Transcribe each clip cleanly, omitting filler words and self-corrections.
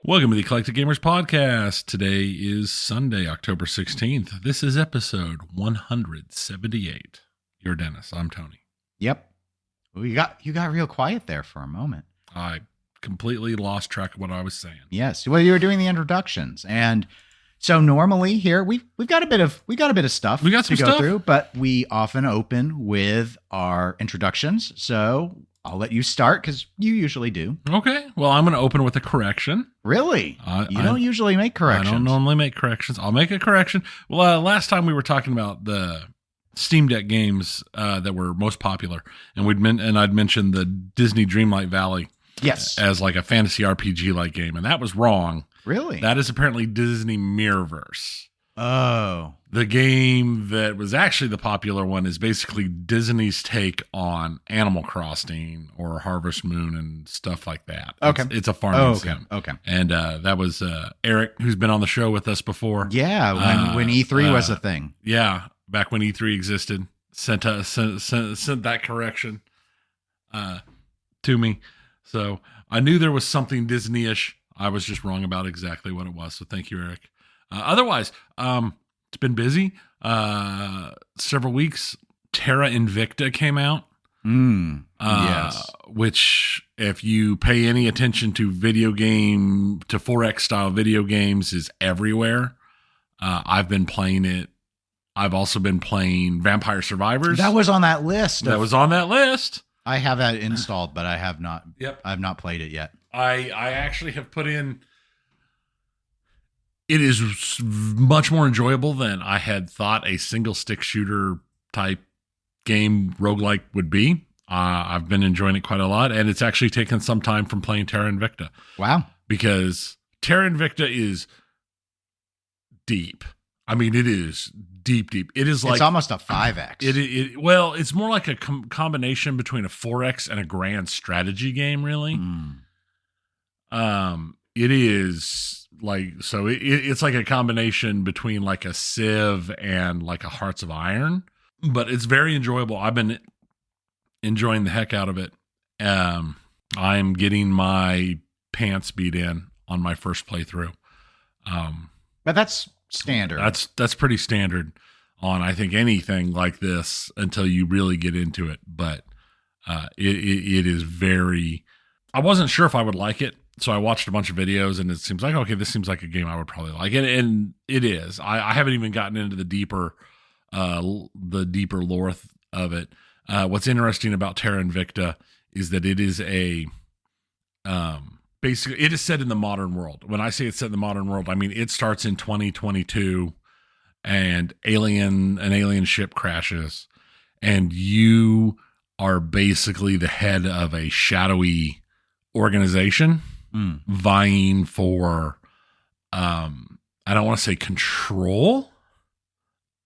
Welcome to the Eclectic Gamers Podcast. Today is Sunday, October 16th. This is episode 178. You're Dennis. I'm Tony. Yep. Well, you got real quiet there for a moment. I completely lost track of what I was saying. Yes. Well, you were doing the introductions, and so normally here we've got a bit of stuff We got some to go stuff through, but we often open with our introductions. So I'll let you start because you usually do. Okay. Well, I'm going to open with a correction. Really? You don't usually make corrections. I don't normally make corrections. I'll make a correction. Well, last time we were talking about the Steam Deck games that were most popular, and I'd mentioned the Disney Dreamlight Valley. Yes. As like a fantasy RPG like game, and that was wrong. Really? That is apparently Disney Mirrorverse. Oh. The game that was actually the popular one is basically Disney's take on Animal Crossing or Harvest Moon and stuff like that. Okay. It's a farming okay. sim. Okay. And that was Eric, who's been on the show with us before. Yeah, when E3 was a thing. Yeah, back when E3 existed, sent that correction to me. So I knew there was something Disney-ish. I was just wrong about exactly what it was. So thank you, Eric. Otherwise, it's been busy. Several weeks. Terra Invicta came out. Yes. Which, if you pay any attention to 4X style video games, is everywhere. I've been playing it. I've also been playing Vampire Survivors. That was on that list. Was on that list. I have that installed, but I have not. Yep. I've not played it yet. I actually have put in. It is much more enjoyable than I had thought a single stick shooter type game roguelike would be. I've been enjoying it quite a lot, and it's actually taken some time from playing Terra Invicta. Wow. Because Terra Invicta is deep. I mean, it is deep. It is like... It's almost a 5X. Well, it's more like a combination between a 4X and a grand strategy game, really. It is like... So it's like a combination between like a Civ and like a Hearts of Iron. But it's very enjoyable. I've been enjoying the heck out of it. I'm getting my pants beat in on my first playthrough. But that's standard. That's pretty standard on, I think, anything like this until you really get into it. But it is very... I wasn't sure if I would like it, so I watched a bunch of videos, and it seems like, okay, this seems like a game I would probably like. And it is. I haven't even gotten into the deeper lore of it. What's interesting about Terra Invicta is that it is basically, it is set in the modern world. When I say it's set in the modern world, I mean it starts in 2022, and an alien ship crashes, and you are basically the head of a shadowy organization vying for, I don't want to say control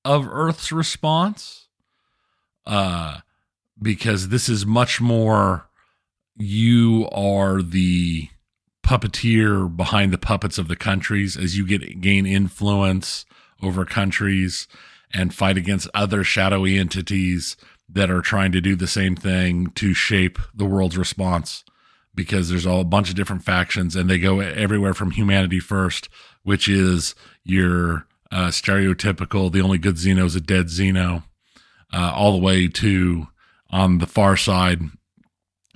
of Earth's response, because this is much more, you are the puppeteer behind the puppets of the countries as you gain influence over countries and fight against other shadowy entities that are trying to do the same thing to shape the world's response, because there's a bunch of different factions, and they go everywhere from Humanity First, which is your stereotypical, the only good Xeno is a dead Xeno, all the way to, on the far side,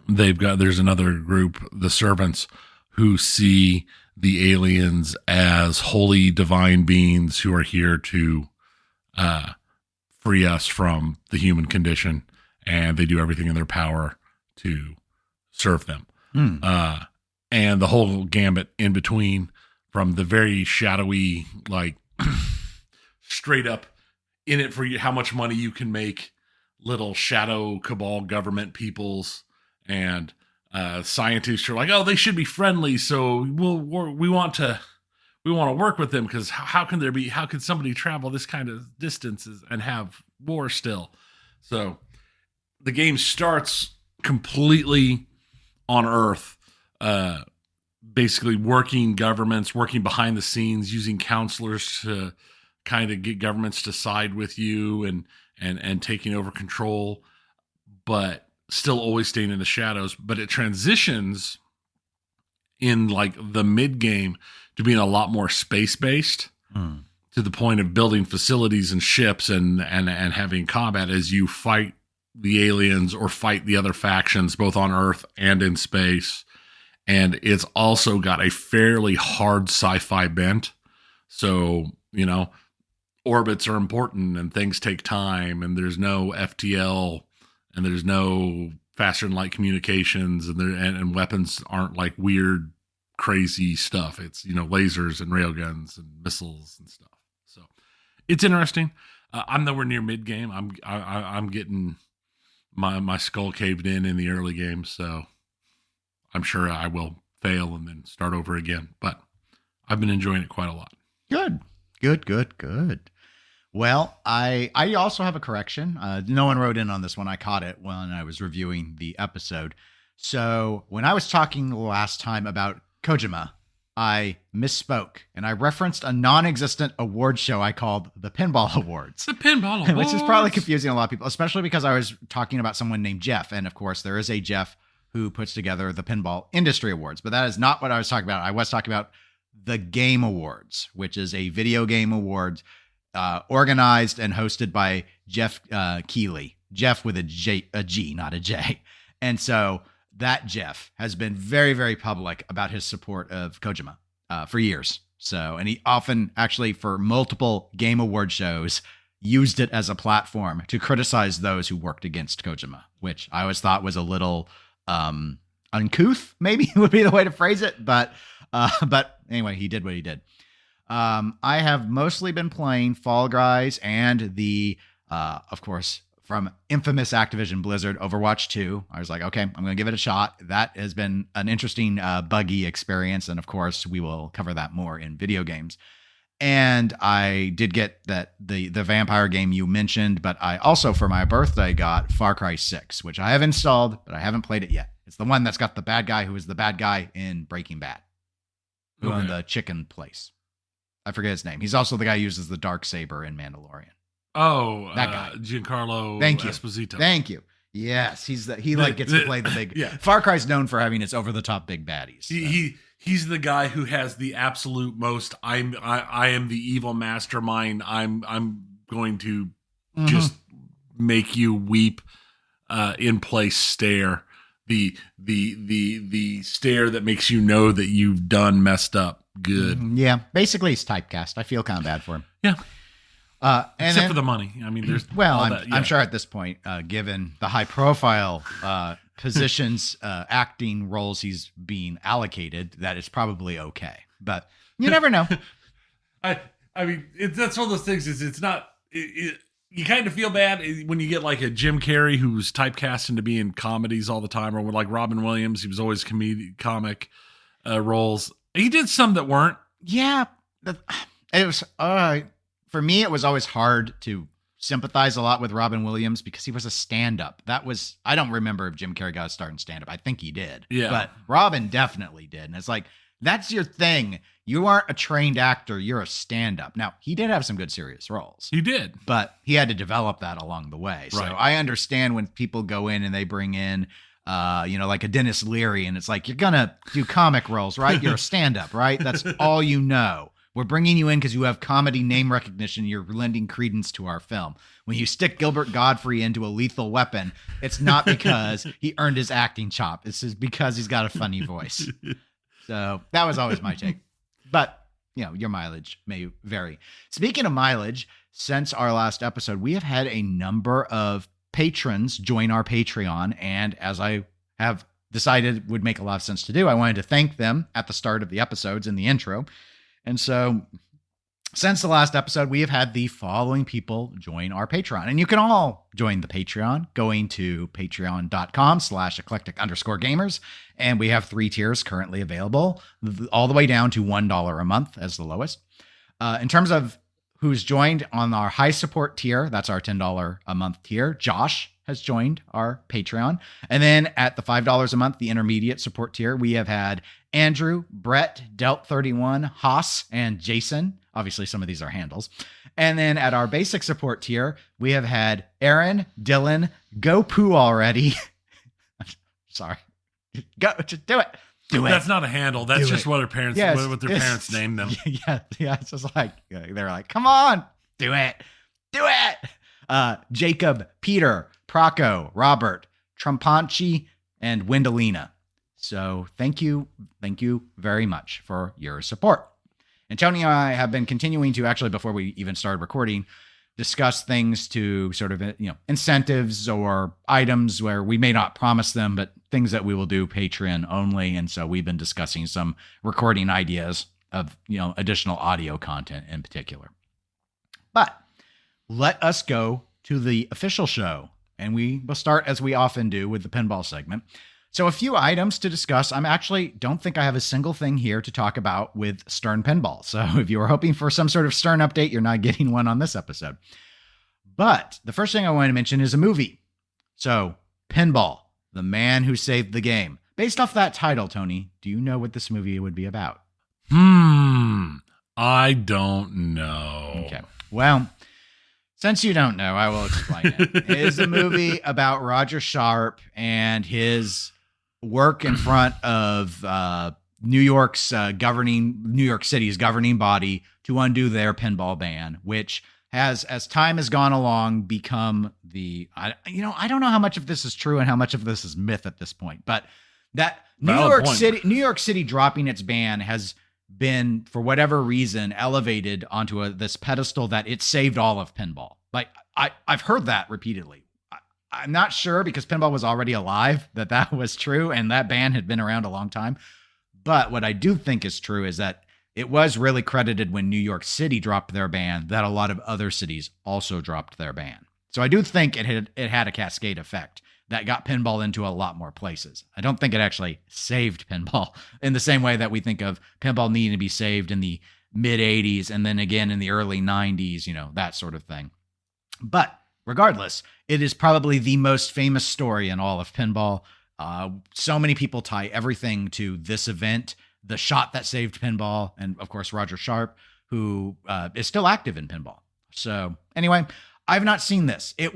there's another group, the Servants, who see the aliens as holy divine beings who are here to free us from the human condition, and they do everything in their power to serve them. And the whole gambit in between, from the very shadowy, like straight up in it for you, how much money you can make, little shadow cabal government peoples and scientists are like, oh, they should be friendly, so we want to work with them, because how can somebody travel this kind of distances and have war still? So the game starts completely on Earth, basically working behind the scenes, using counselors to kind of get governments to side with you and taking over control, but still always staying in the shadows. But it transitions in like the mid game to being a lot more space based, to the point of building facilities and ships and having combat as you fight the aliens or fight the other factions, both on Earth and in space. And it's also got a fairly hard sci-fi bent. So, you know, orbits are important and things take time, and there's no FTL and there's no faster than light communications, and weapons aren't like weird, crazy stuff. It's, you know, lasers and railguns and missiles and stuff. So it's interesting. I'm nowhere near mid game. I'm getting my skull caved in the early game. So I'm sure I will fail and then start over again, but I've been enjoying it quite a lot. Good. Well, I also have a correction. No one wrote in on this one. I caught it when I was reviewing the episode. So when I was talking last time about Kojima, I misspoke and I referenced a non-existent award show I called the Pinball Awards. The Pinball Awards. Which is probably confusing a lot of people, especially because I was talking about someone named Jeff. And of course, there is a Jeff who puts together the Pinball Industry Awards. But that is not what I was talking about. I was talking about the Game Awards, which is a video game award organized and hosted by Jeff Keighley. Jeff with a G, not a J. And so that Jeff has been very, very public about his support of Kojima for years. So, and he often actually for multiple game award shows used it as a platform to criticize those who worked against Kojima, which I always thought was a little uncouth, maybe would be the way to phrase it. But anyway, he did what he did. I have mostly been playing Fall Guys and the, of course, from infamous Activision-Blizzard, Overwatch 2. I was like, okay, I'm going to give it a shot. That has been an interesting, buggy experience. And of course, we will cover that more in video games. And I did get the vampire game you mentioned, but I also, for my birthday, got Far Cry 6, which I have installed, but I haven't played it yet. It's the one that's got the bad guy who is the bad guy in Breaking Bad, who owned the chicken place. I forget his name. He's also the guy who uses the Darksaber in Mandalorian. Oh, that guy. Giancarlo Thank you. Esposito. Thank you. Yes, he gets to play the big. Yeah. Far Cry's known for having its over-the-top big baddies. So. He's the guy who has the absolute most. I am the evil mastermind. I'm going to just make you weep in place stare. The stare that makes you know that you've done messed up good. Yeah, basically he's typecast. I feel kind of bad for him. Yeah. Except for the money. I mean, there's I'm sure at this point, given the high profile positions, acting roles he's being allocated, that it's probably okay. But you never know. I mean, that's one of those things. It's not. You kind of feel bad when you get like a Jim Carrey who's typecast into being comedies all the time, or with like Robin Williams, he was always comic roles. He did some that weren't. Yeah, it was. For me, it was always hard to sympathize a lot with Robin Williams because he was a stand-up. I don't remember if Jim Carrey got a start in stand-up. I think he did. Yeah. But Robin definitely did. And it's like, that's your thing. You aren't a trained actor. You're a stand-up. Now, he did have some good serious roles. He did. But he had to develop that along the way. So I understand when people go in and they bring in, like a Dennis Leary, and it's like, you're going to do comic roles, right? You're a stand-up, right? That's all you know. We're bringing you in because you have comedy name recognition. You're lending credence to our film. When you stick Gilbert Gottfried into a Lethal Weapon, it's not because he earned his acting chop. It's just because he's got a funny voice. So that was always my take. But, your mileage may vary. Speaking of mileage, since our last episode, we have had a number of patrons join our Patreon. And as I have decided would make a lot of sense to do, I wanted to thank them at the start of the episodes in the intro. And so since the last episode, we have had the following people join our Patreon. And you can all join the Patreon going to patreon.com/eclectic_gamers. And we have 3 tiers currently available, all the way down to $1 a month as the lowest. In terms of who's joined on our high support tier, that's our $10 a month tier, Josh has joined our Patreon. And then at the $5 a month, the intermediate support tier, we have had Andrew, Brett, Delt31, Haas, and Jason. Obviously, some of these are handles. And then at our basic support tier, we have had Aaron, Dylan, Go Poo Already. Sorry. Go, just do it. Do it. That's not a handle. That's Do just it. what their parents what their parents named them. Yeah. It's just like they're like, come on, do it. Jacob, Peter, Praco, Robert, Trumpanchi, and Wendelina. So thank you very much for your support. And Tony and I have been continuing to, actually, before we even started recording, discuss things to sort of, incentives or items where we may not promise them, but things that we will do Patreon only. And so we've been discussing some recording ideas of, additional audio content in particular. But let us go to the official show. And we will start, as we often do, with the pinball segment. So a few items to discuss. Don't think I have a single thing here to talk about with Stern Pinball. So if you were hoping for some sort of Stern update, you're not getting one on this episode. But the first thing I want to mention is a movie. So Pinball, The Man Who Saved the Game. Based off that title, Tony, do you know what this movie would be about? I don't know. Okay. Well, since you don't know, I will explain it. It is a movie about Roger Sharp and his work in front of New York City's governing body to undo their pinball ban, which has, as time has gone along, become I don't know how much of this is true and how much of this is myth at this point, but that New York City dropping its ban has been, for whatever reason, elevated onto this pedestal that it saved all of pinball. Like I've heard that repeatedly. I'm not sure, because pinball was already alive, that was true, and that ban had been around a long time. But what I do think is true is that it was really credited when New York City dropped their ban that a lot of other cities also dropped their ban. So I do think it had a cascade effect that got pinball into a lot more places. I don't think it actually saved pinball in the same way that we think of pinball needing to be saved in the mid 80s and then again in the early 90s, that sort of thing. But regardless, it is probably the most famous story in all of pinball. So many people tie everything to this event, the shot that saved pinball, and of course, Roger Sharp, who is still active in pinball. So anyway, I've not seen this. There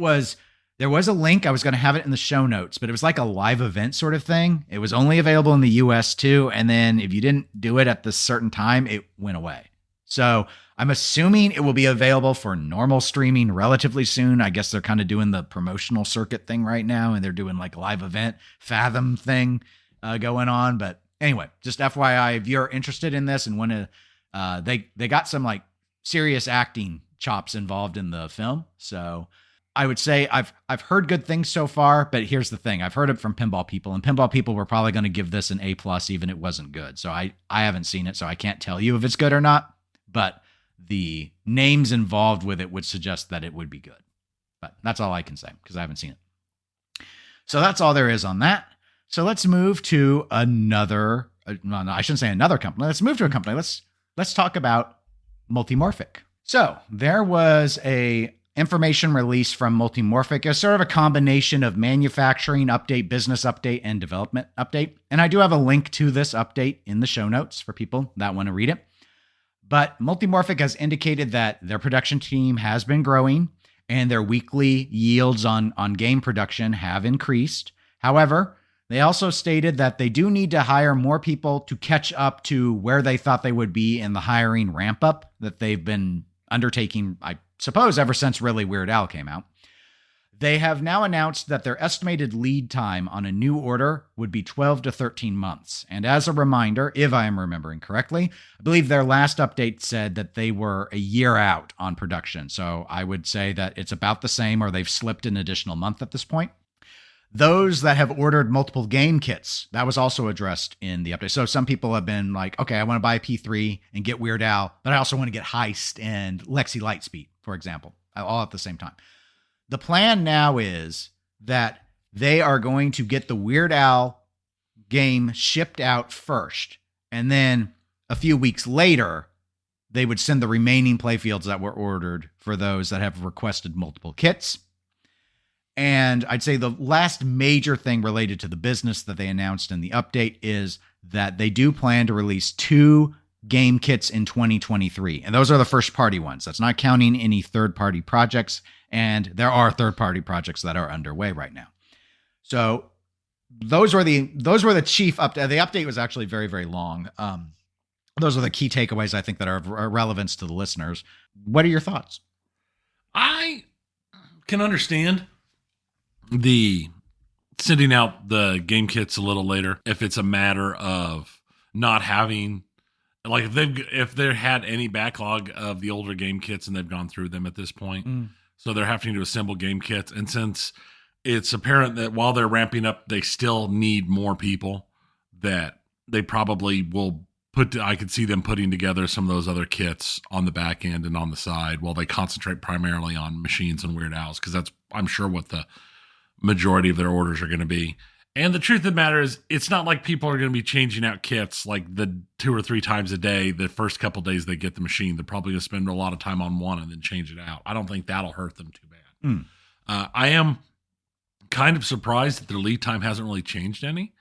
was a link. I was going to have it in the show notes, but it was like a live event sort of thing. It was only available in the US too. And then if you didn't do it at this certain time, it went away. So I'm assuming it will be available for normal streaming relatively soon. I guess they're kind of doing the promotional circuit thing right now, and they're doing like a live event Fathom thing going on. But anyway, just FYI, if you're interested in this and want to, they got some like serious acting chops involved in the film. So I would say I've heard good things so far, but here's the thing. I've heard it from pinball people, and pinball people were probably going to give this an A+, even if it wasn't good. So I haven't seen it, so I can't tell you if it's good or not, but the names involved with it would suggest that it would be good. But that's all I can say, because I haven't seen it. So that's all there is on that. So let's move to another, no, I shouldn't say another company. Let's move to a company. Let's talk about Multimorphic. So there was a information release from Multimorphic, as sort of a combination of manufacturing update, business update, and development update. And I do have a link to this update in the show notes for people that want to read it. But Multimorphic has indicated that their production team has been growing and their weekly yields on game production have increased. However, they also stated that they do need to hire more people to catch up to where they thought they would be in the hiring ramp up that they've been undertaking, I suppose, ever since really Weird Al came out. They have now announced that their estimated lead time on a new order would be 12 to 13 months. And as a reminder, if I am remembering correctly, I believe their last update said that they were a year out on production. So I would say that it's about the same, or they've slipped an additional month at this point. Those that have ordered multiple game kits, that was also addressed in the update. So some people have been like, okay, I want to buy a P3 and get Weird Al, but I also want to get Heist and Lexi Lightspeed, for example, all at the same time. The plan now is that they are going to get the Weird Al game shipped out first, and then a few weeks later, they would send the remaining playfields that were ordered for those that have requested multiple kits. And I'd say the last major thing related to the business that they announced in the update is that they do plan to release 2 game kits in 2023. And those are the first party ones. That's not counting any third party projects. And there are third party projects that are underway right now. So those were the chief update. The update was actually very, very long. Those are the key takeaways I think that are of relevance to the listeners. What are your thoughts? I can understand the sending out the game kits a little later if it's a matter of not having, like, if they had any backlog of the older game kits and they've gone through them at this point. So they're having to assemble game kits. And since it's apparent that while they're ramping up, they still need more people, that they probably will I could see them putting together some of those other kits on the back end and on the side while they concentrate primarily on machines and Weird Owls, because that's, I'm sure, what the majority of their orders are going to be. And the truth of the matter is, it's not like people are going to be changing out kits like the 2 or 3 times a day. The first couple days they get the machine, they're probably going to spend a lot of time on one and then change it out. I don't think that'll hurt them too bad. I am kind of surprised that their lead time hasn't really changed any.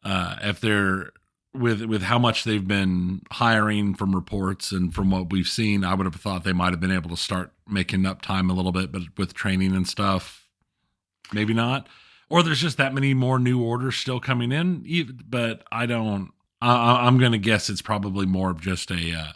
If they're with how much they've been hiring from reports and from what we've seen, I would have thought they might have been able to start making up time a little bit, but with training and stuff, maybe not. Or there's just that many more new orders still coming in. But I'm going to guess it's probably more of just a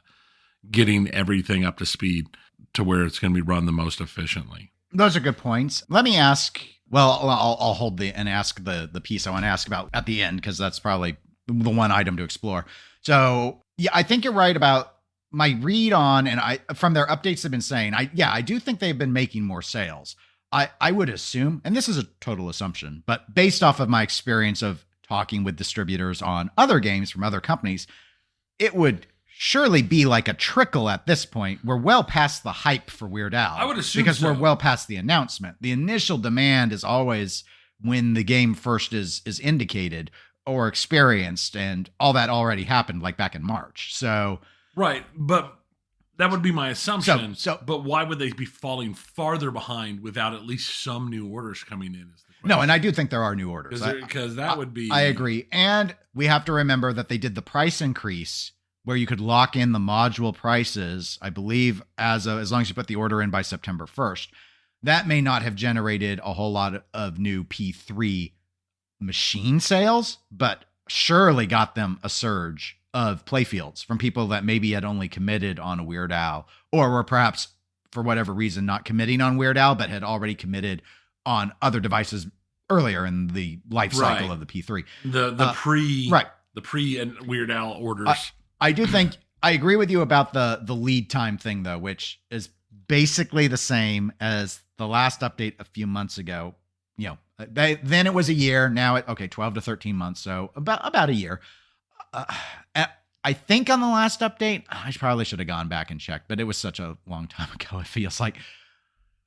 getting everything up to speed to where it's going to be run the most efficiently. Those are good points. Let me ask, well, I'll hold and ask the piece I want to ask about at the end, because that's probably the one item to explore. So yeah, I think you're right about my read on, and from their updates they've been saying, I do think they've been making more sales. I would assume, and this is a total assumption, but based off of my experience of talking with distributors on other games from other companies, it would surely be like a trickle at this point. We're well past the hype for Weird Al. I would assume because so. We're well past the announcement. The initial demand is always when the game first is indicated or experienced, and all that already happened like back in March. So right, but that would be my assumption. So, but why would they be falling farther behind without at least some new orders coming in? Is the question. No, and I do think there are new orders. Because that would be... I agree. And we have to remember that they did the price increase where you could lock in the module prices, I believe, as long as you put the order in by September 1st. That may not have generated a whole lot of new P3 machine sales, but surely got them a surge of playfields from people that maybe had only committed on a Weird Al, or were perhaps for whatever reason not committing on Weird Al, but had already committed on other devices earlier in the life cycle of the P3. The pre and Weird Al orders. I do think I agree with you about the lead time thing, though, which is basically the same as the last update a few months ago. You know, then it was a year. Now 12 to 13 months, so about a year. I think on the last update, I probably should have gone back and checked, but it was such a long time ago. It feels like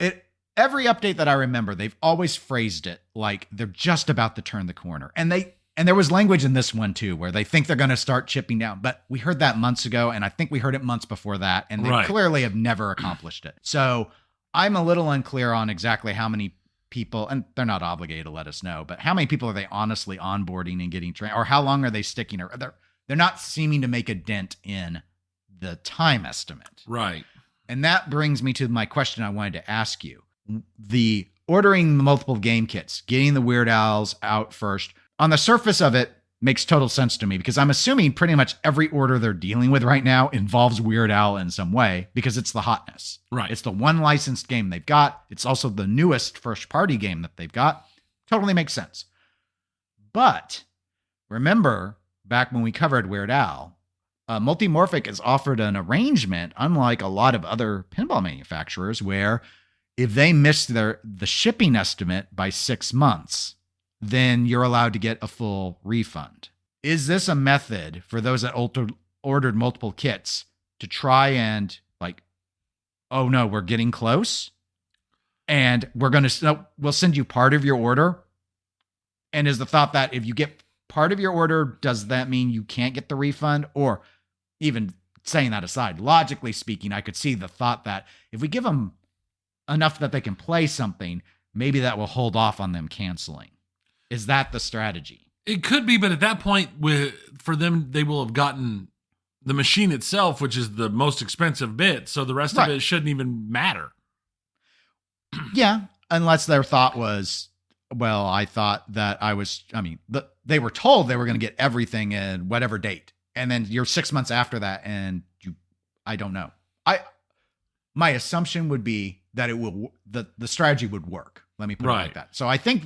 it. Every update that I remember, they've always phrased it like they're just about to turn the corner, and there was language in this one too, where they think they're going to start chipping down. But we heard that months ago, and I think we heard it months before that, and they clearly have never accomplished it. So I'm a little unclear on exactly how many people, and they're not obligated to let us know, but how many people are they honestly onboarding and getting trained, or how long are they sticking, or they're not seeming to make a dent in the time estimate. Right. And that brings me to my question I wanted to ask you. The ordering multiple game kits, getting the Weird Owls out first, on the surface of it makes total sense to me, because I'm assuming pretty much every order they're dealing with right now involves Weird Al in some way, because it's the hotness. Right. It's the one licensed game they've got. It's also the newest first party game that they've got. Totally makes sense. But remember, back when we covered Weird Al, Multimorphic has offered an arrangement, unlike a lot of other pinball manufacturers, where if they miss the shipping estimate by 6 months, then you're allowed to get a full refund. Is this a method for those that ordered multiple kits to try and oh no, we're getting close, and we'll send you part of your order? And is the thought that if you get part of your order, does that mean you can't get the refund? Or even saying that aside, logically speaking, I could see the thought that if we give them enough that they can play something, maybe that will hold off on them canceling. Is that the strategy? It could be, but at that point, for them, they will have gotten the machine itself, which is the most expensive bit, so the rest of it shouldn't even matter. Yeah, unless their thought was, Well, I thought that they were told they were going to get everything in whatever date. And then you're 6 months after that. And I don't know. My assumption would be that the strategy would work. Let me put it like that. So I think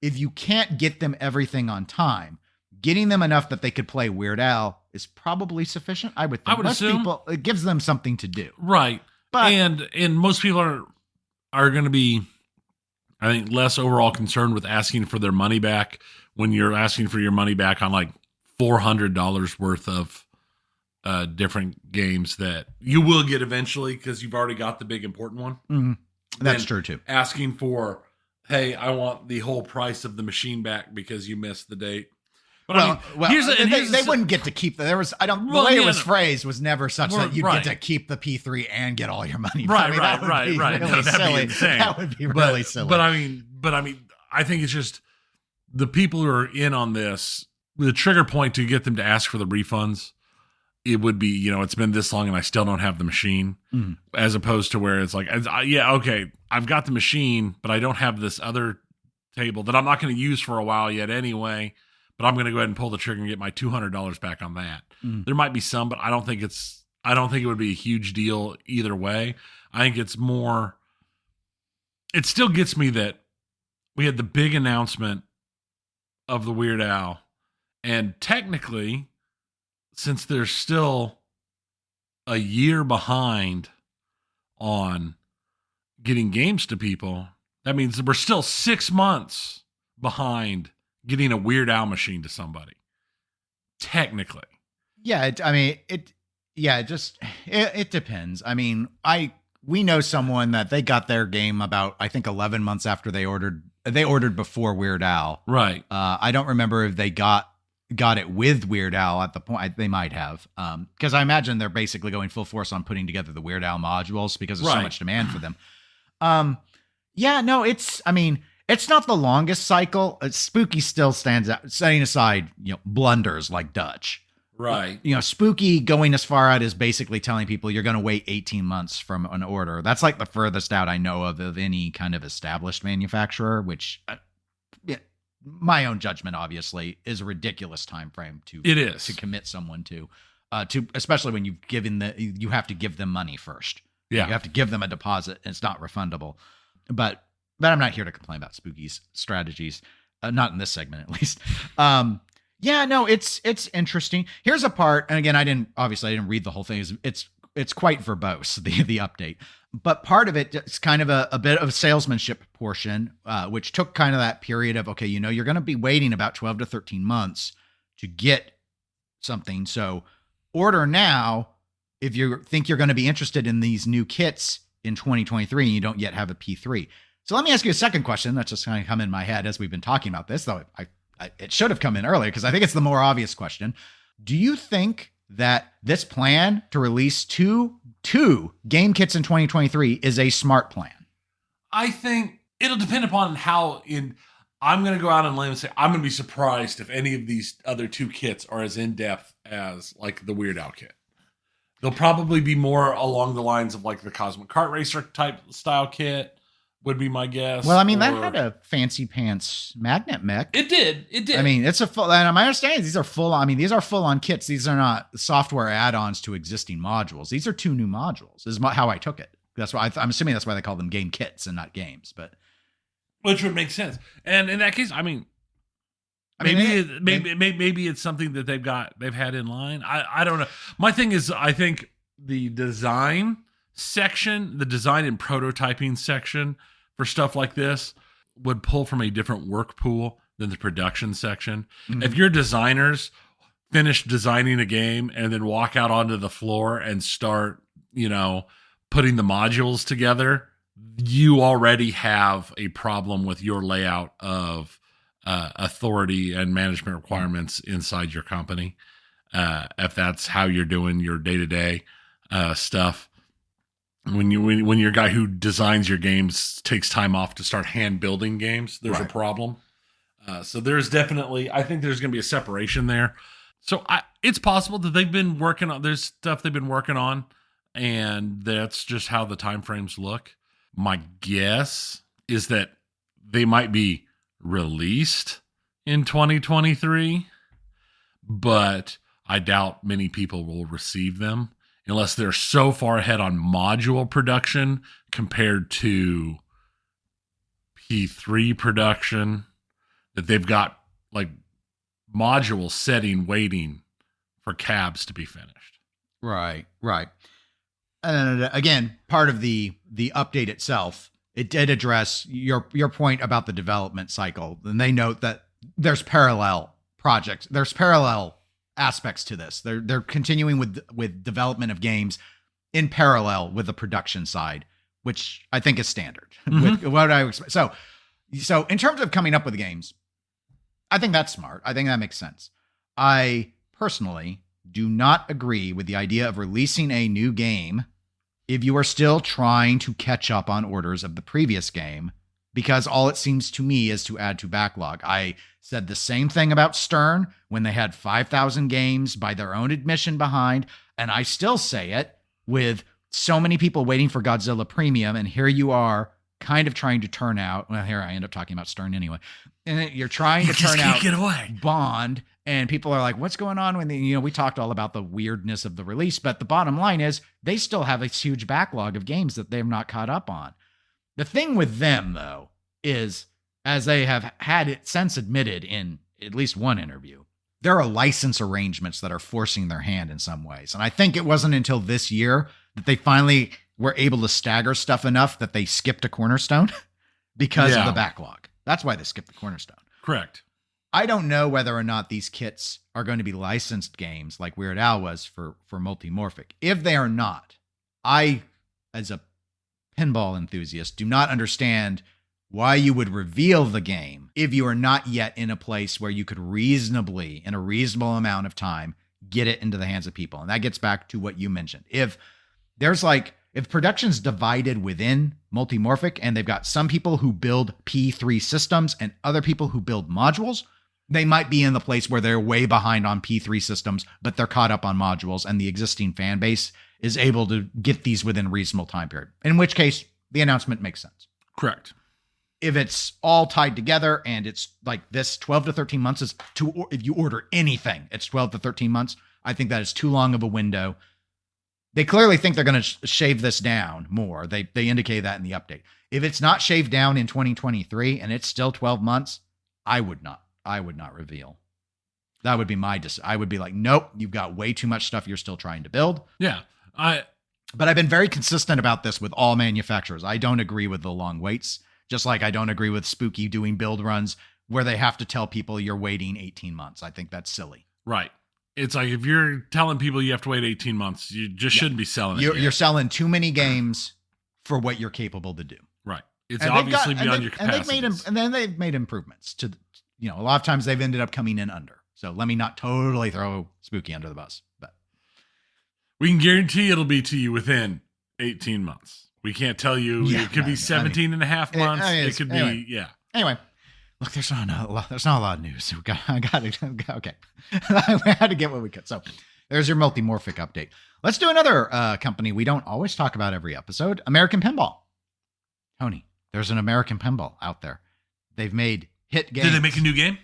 if you can't get them everything on time, getting them enough that they could play Weird Al is probably sufficient. I would think. I would assume. People, it gives them something to do. Right. But, and most people are going to be, I think, less overall concerned with asking for their money back when you're asking for your money back on like $400 worth of different games that you will get eventually because you've already got the big important one. Mm-hmm. That's true too. Asking for, hey, I want the whole price of the machine back because you missed the date. But they wouldn't get to keep the way it was phrased was never such that you'd get to keep the P3 and get all your money. Right. Really silly. That would be really silly. But I mean, I think it's just the people who are in on this, the trigger point to get them to ask for the refunds, it would be, it's been this long and I still don't have the machine, as opposed to where it's like, okay, I've got the machine, but I don't have this other table that I'm not going to use for a while yet anyway. But I'm going to go ahead and pull the trigger and get my $200 back on that. There might be some, but I don't think it would be a huge deal either way. I think it's more, it still gets me that we had the big announcement of the Weird Al, and technically, since they're still a year behind on getting games to people, that means we're still 6 months behind getting a Weird Al machine to somebody. Technically. Yeah, it depends. I mean, we know someone that they got their game about, I think, 11 months after they ordered before Weird Al. Right. I don't remember if they got it with Weird Al at the point. They might have. Because I imagine they're basically going full force on putting together the Weird Al modules because there's so much demand for them. It's not the longest cycle. Spooky still stands out, setting aside, blunders like Dutch. Right. Spooky going as far out as basically telling people you're going to wait 18 months from an order. That's like the furthest out I know of any kind of established manufacturer, which my own judgment obviously is a ridiculous time frame to commit someone to especially when you have to give them money first. Yeah. You have to give them a deposit and it's not refundable. But I'm not here to complain about Spooky's strategies, not in this segment at least. It's interesting. Here's a part, and again, I didn't read the whole thing. It's quite verbose, the update, but part of it's kind of a bit of a salesmanship portion, which took kind of that period of, okay, you're going to be waiting about 12 to 13 months to get something. So order now if you think you're going to be interested in these new kits in 2023 and you don't yet have a P3. So let me ask you a second question that's just kind of come in my head as we've been talking about this, though it should have come in earlier because I think it's the more obvious question. Do you think that this plan to release two game kits in 2023 is a smart plan? I think it'll depend upon I'm going to go out on a limb and say I'm going to be surprised if any of these other two kits are as in-depth as like the Weird Al kit. They'll probably be more along the lines of like the Cosmic Kart Racer type style kit. Would be my guess. Well, I mean, that had a fancy pants magnet mech. It did. I mean, it's a full, and my understanding is these are full on kits. These are not software add-ons to existing modules. These are two new modules, is how I took it. That's why I'm assuming that's why they call them game kits and not games, but. Which would make sense. And in that case, maybe it's something that they've had in line. I don't know. My thing is, I think the design section, the design and prototyping section for stuff like this would pull from a different work pool than the production section. Mm-hmm. If your designers finish designing a game and then walk out onto the floor and start, putting the modules together, you already have a problem with your layout of authority and management requirements inside your company. If that's how you're doing your day-to-day stuff. When your guy who designs your games takes time off to start hand building games, there's a problem. So there's definitely, I think there's going to be a separation there. So it's possible that there's stuff they've been working on, and that's just how the timeframes look. My guess is that they might be released in 2023, but I doubt many people will receive them unless they're so far ahead on module production compared to P3 production that they've got like module setting waiting for cabs to be finished. Right. And again, part of the update itself, it did address your point about the development cycle. And they note that there's parallel projects, there's parallel aspects to this. They're continuing with development of games in parallel with the production side, which I think is standard. With what I expect. So in terms of coming up with games, I think that's smart. I think that makes sense. I personally do not agree with the idea of releasing a new game if you are still trying to catch up on orders of the previous game, because all it seems to me is to add to backlog. I said the same thing about Stern when they had 5,000 games by their own admission behind, and I still say it with so many people waiting for Godzilla Premium, and here you are kind of trying to turn out, well, here I end up talking about Stern anyway, and you're trying to turn out get away. Bond, and people are like, what's going on when we talked all about the weirdness of the release, but the bottom line is they still have a huge backlog of games that they've not caught up on. The thing with them, though, is, as they have had it since admitted in at least one interview, there are license arrangements that are forcing their hand in some ways. And I think it wasn't until this year that they finally were able to stagger stuff enough that they skipped a Cornerstone because of the backlog. That's why they skipped the Cornerstone. Correct. I don't know whether or not these kits are going to be licensed games like Weird Al was for Multimorphic. If they are not, I, as a pinball enthusiast, do not understand why you would reveal the game if you are not yet in a place where you could reasonably, in a reasonable amount of time, get it into the hands of people. And that gets back to what you mentioned. If production's divided within Multimorphic and they've got some people who build P3 systems and other people who build modules, they might be in the place where they're way behind on P3 systems, but they're caught up on modules and the existing fan base is able to get these within a reasonable time period. In which case, the announcement makes sense. Correct. If it's all tied together and it's like this, 12 to 13 months is if you order anything, it's 12 to 13 months. I think that is too long of a window. They clearly think they're going to shave this down more. They indicate that in the update. If it's not shaved down in 2023 and it's still 12 months, I would not reveal. That would be I would be like, nope, you've got way too much stuff you're still trying to build. Yeah. But I've been very consistent about this with all manufacturers. I don't agree with the long waits, just like I don't agree with Spooky doing build runs where they have to tell people you're waiting 18 months. I think that's silly. Right. It's like if you're telling people you have to wait 18 months, you just shouldn't be selling it. You're selling too many games for what you're capable to do. Right. It's obviously beyond your capacity. And then they've made improvements to, a lot of times they've ended up coming in under. So let me not totally throw Spooky under the bus, but we can guarantee it'll be to you within 18 months. We can't tell you. It could be 17 and a half months. It could be. Anyway, look, there's not a lot of news. I got it. Okay. We had to get what we could. So there's your Multimorphic update. Let's do another company we don't always talk about every episode, American Pinball. Tony, there's an American Pinball out there. They've made hit games. Did they make a new game?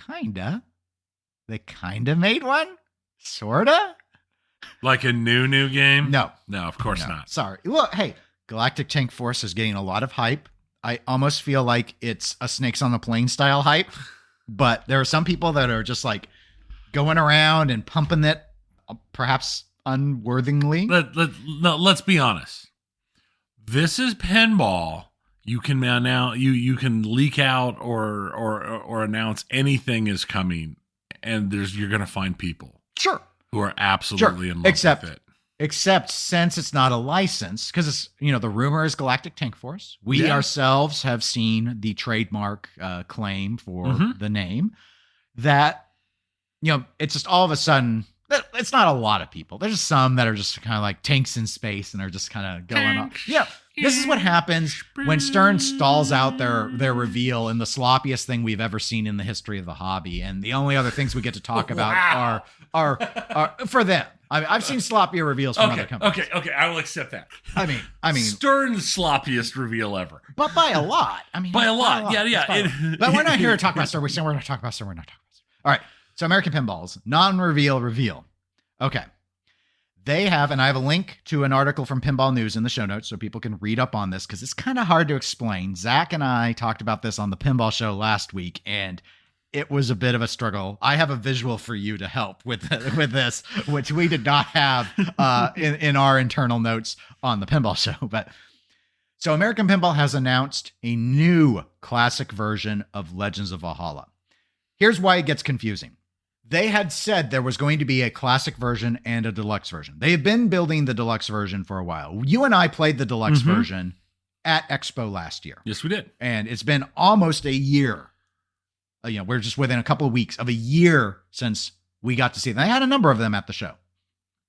Kinda. They kinda made one? Sorta? Like a new game? No, of course not. Sorry. Well, hey, Galactic Tank Force is getting a lot of hype. I almost feel like it's a Snakes on the Plane style hype, but there are some people that are just like going around and pumping it, perhaps unworthingly. Let's be honest. This is pinball. You can now you can leak out or announce anything is coming, and you're going to find people who are absolutely in love with it. Except since it's not a license, because it's the rumor is Galactic Tank Force. We ourselves have seen the trademark claim for the name. That it's just all of a sudden. It's not a lot of people. There's just some that are just kind of like tanks in space and are just kind of going on. Yeah. This is what happens when Stern stalls out their reveal in the sloppiest thing we've ever seen in the history of the hobby. And the only other things we get to talk about are for them. I've seen sloppier reveals from other companies. Okay, I will accept that. I mean, Stern's sloppiest reveal ever. But by a lot. I mean, by a lot. Yeah. But we're not here to talk about Star. We're going to talk about Star. We're not talking about Star. All right. So American Pinball's non-reveal reveal. Okay. They have, and I have a link to an article from Pinball News in the show notes so people can read up on this because it's kind of hard to explain. Zach and I talked about this on the Pinball Show last week, and it was a bit of a struggle. I have a visual for you to help with this, which we did not have in our internal notes on the Pinball Show. But so American Pinball has announced a new classic version of Legends of Valhalla. Here's why it gets confusing. They had said there was going to be a classic version and a deluxe version. They have been building the deluxe version for a while. You and I played the deluxe version at Expo last year. Yes, we did. And it's been almost a year. We're just within a couple of weeks of a year since we got to see them. They had a number of them at the show.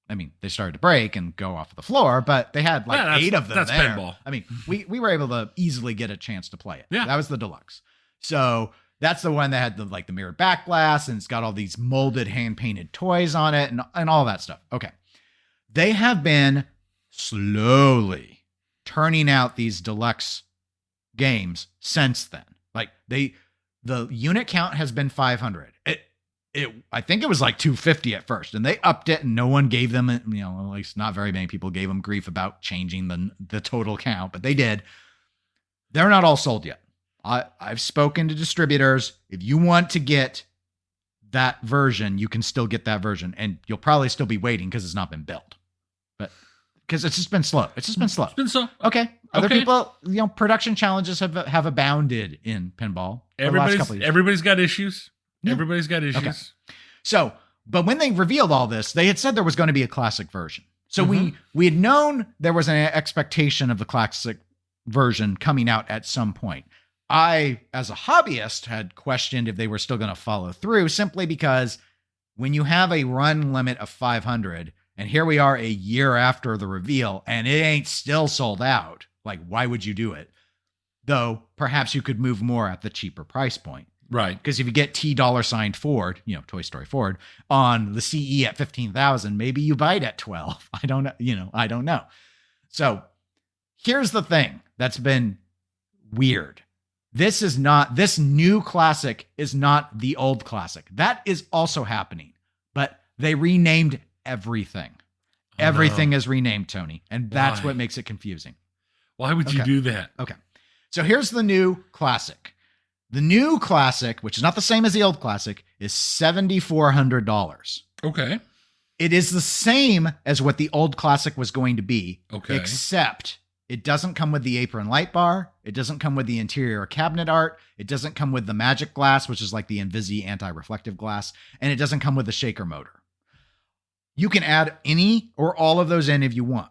I mean, they started to break and go off the floor, but they had 8 of them. That's there. pinball. I mean, we were able to easily get a chance to play it. Yeah. That was the deluxe. So that's the one that had the mirrored back glass, and it's got all these molded hand-painted toys on it and all that stuff. Okay. They have been slowly turning out these deluxe games since then. The unit count has been 500. I think it was 250 at first, and they upped it, and no one gave them, at least not very many people gave them grief about changing the total count, but they did. They're not all sold yet. I've spoken to distributors. If you want to get that version, you can still get that version, and you'll probably still be waiting because it's not been built. But because it's just been slow. It's been slow. Okay. Other people, production challenges have abounded in pinball. Everybody's got issues. Yeah. Everybody's got issues. Okay. So, but when they revealed all this, they had said there was going to be a classic version. So we had known there was an expectation of the classic version coming out at some point. I, as a hobbyist, had questioned if they were still going to follow through, simply because when you have a run limit of 500, and here we are a year after the reveal, and it ain't still sold out, why would you do it? Though perhaps you could move more at the cheaper price point. Right. Because if you get $T Ford, Toy Story Ford, on the CE at 15,000, maybe you buy it at 12. I don't know. I don't know. So here's the thing that's been weird. This new classic is not the old classic. That is also happening, but they renamed everything. Everything is renamed, Tony. And that's what makes it confusing. Why would you do that? Okay. So here's the new classic. The new classic, which is not the same as the old classic, is $7,400. Okay. It is the same as what the old classic was going to be. Okay. Except it doesn't come with the apron light bar. It doesn't come with the interior cabinet art. It doesn't come with the magic glass, which is like the Invisi anti-reflective glass. And it doesn't come with the shaker motor. You can add any or all of those in if you want.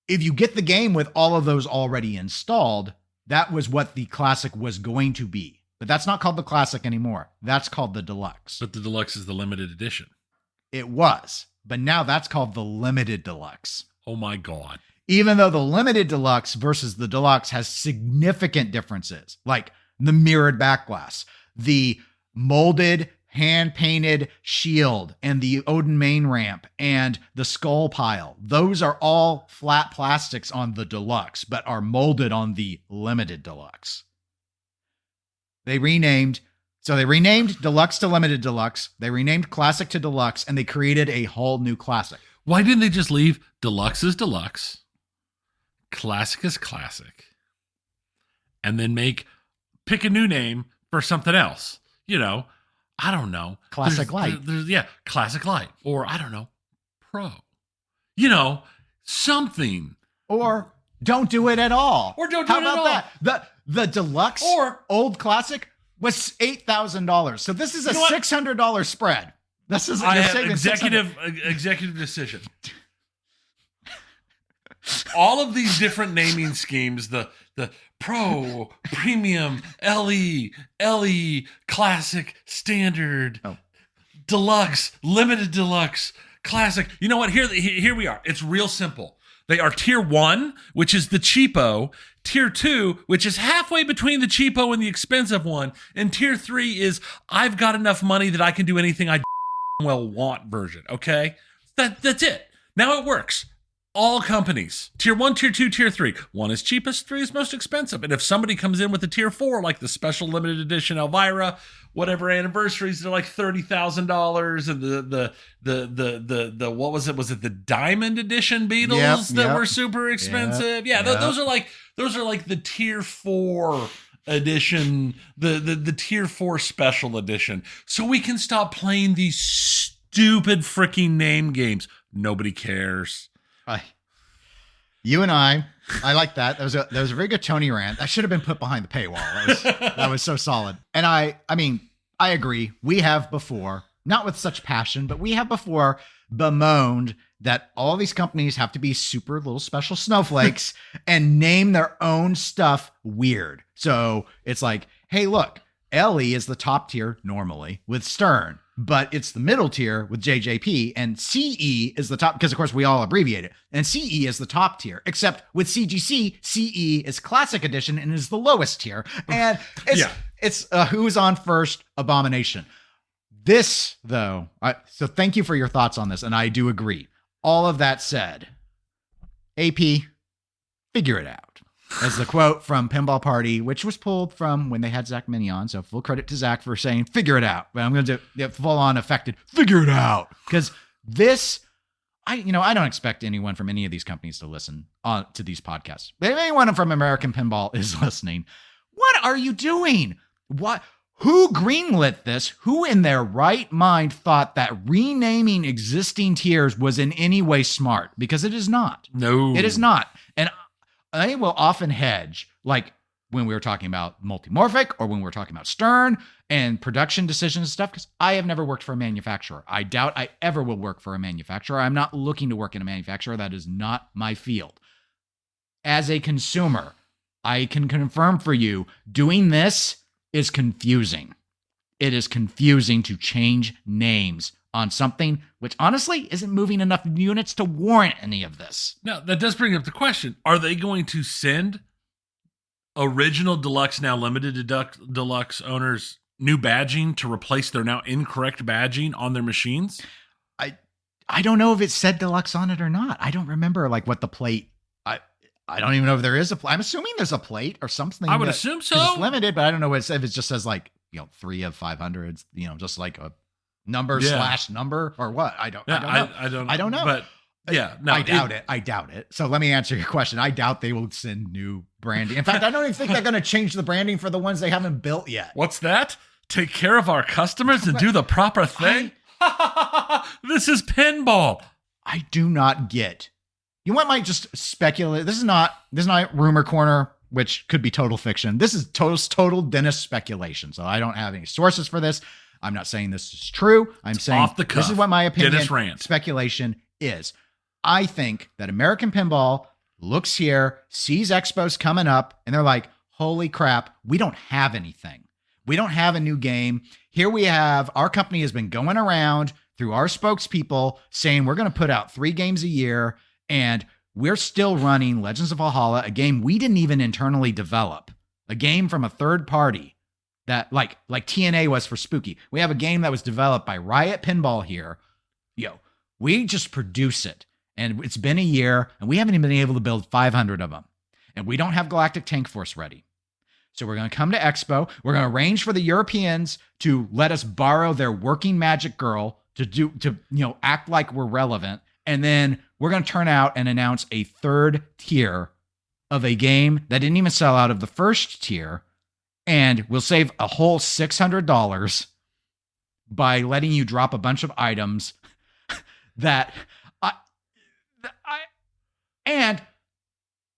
If you get the game with all of those already installed, that was what the classic was going to be. But that's not called the classic anymore. That's called the deluxe. But the deluxe is the limited edition. It was. But now that's called the limited deluxe. Oh my God. Even though the limited deluxe versus the deluxe has significant differences, like the mirrored back glass, the molded hand-painted shield, and the Odin main ramp, and the skull pile. Those are all flat plastics on the deluxe, but are molded on the limited deluxe. They renamed deluxe to limited deluxe. They renamed classic to deluxe, and they created a whole new classic. Why didn't they just leave deluxe as deluxe, classic as classic, and then pick a new name for something else? I don't know. Classic Light. Classic Light. Or, I don't know, Pro. Something. Or don't do it at all. Or don't do it at all. How about that? The deluxe or old classic was $8,000. So this is a $600 spread. This is executive decision. All of these different naming schemes, the Pro, Premium, LE, Classic, Standard, Deluxe, Limited Deluxe, Classic. You know what? Here we are. It's real simple. They are tier 1, which is the cheapo, tier 2, which is halfway between the cheapo and the expensive one, and tier 3 is I've got enough money that I can do anything I want version, okay? That's it. Now it works. All companies, tier 1, tier 2, tier 3. 1 is cheapest, 3 is most expensive. And if somebody comes in with a tier 4, like the special limited edition Elvira, whatever anniversaries, they're like $30,000. And the what was it? Was it the Diamond Edition Beatles that were super expensive? Those are like the tier 4 edition, the tier 4 special edition. So we can stop playing these stupid freaking name games. Nobody cares. You and I like that. That was a very good Tony rant. That should have been put behind the paywall. That was so solid. And I mean, I agree. We have before, not with such passion, but we have before bemoaned that all these companies have to be super little special snowflakes and name their own stuff weird. So it's like, hey, look, LE is the top tier normally with Stern, but it's the middle tier with JJP, and CE is the top, because of course we all abbreviate it, and CE is the top tier, except with CGC, CE is classic edition and is the lowest tier. And it's who's on first abomination. This though, so thank you for your thoughts on this. And I do agree. All of that said, AP, figure it out. As the quote from Pinball Party, which was pulled from when they had Zach Mini on. So full credit to Zach for saying, figure it out. But I'm going to do full on affected, figure it out. Because this, I don't expect anyone from any of these companies to listen to these podcasts. But if anyone from American Pinball is listening, what are you doing? Who greenlit this? Who in their right mind thought that renaming existing tiers was in any way smart? Because it is not. No. It is not. And I will often hedge, like when we were talking about Multimorphic or when we were talking about Stern and production decisions and stuff, because I have never worked for a manufacturer. I doubt I ever will work for a manufacturer. I'm not looking to work in a manufacturer. That is not my field. As a consumer, I can confirm for you, doing this is confusing. It is confusing to change names on something which honestly isn't moving enough units to warrant any of this. Now, that does bring up the question. Are they going to send original Deluxe, now limited Deluxe owners new badging to replace their now incorrect badging on their machines? I don't know if it said Deluxe on it or not. I don't remember like what the plate. I don't even know if there is a plate. I'm assuming there's a plate or something. I would assume so. It's limited, but I don't know if it just says like, 3 of 500, just like a number / number or what. I don't know. I don't know. But yeah, no, I doubt it. So let me answer your question. I doubt they will send new branding. In fact, I don't even think they're going to change the branding for the ones they haven't built yet. What's that? Take care of our customers and do the proper thing? This is pinball. I do not get. You want my just speculate? This is not rumor corner, which could be total fiction. This is total Dennis speculation. So I don't have any sources for this. I'm not saying this is true. I'm saying off the cuff. This is what my opinion, Dennis rant. Speculation is. I think that American Pinball looks here, sees Expos coming up, and they're like, holy crap, we don't have anything. We don't have a new game. Here we have, our company has been going around through our spokespeople saying we're going to put out 3 games a year, and we're still running Legends of Valhalla, a game we didn't even internally develop, a game from a third party that like TNA was for Spooky. We have a game that was developed by Riot Pinball here. We just produce it, and it's been a year, and we haven't even been able to build 500 of them, and we don't have Galactic Tank Force ready. So we're going to come to Expo. We're going to arrange for the Europeans to let us borrow their working Magic Girl to act like we're relevant. And then we're going to turn out and announce a third tier of a game that didn't even sell out of the first tier. And we'll save a whole $600 by letting you drop a bunch of items that and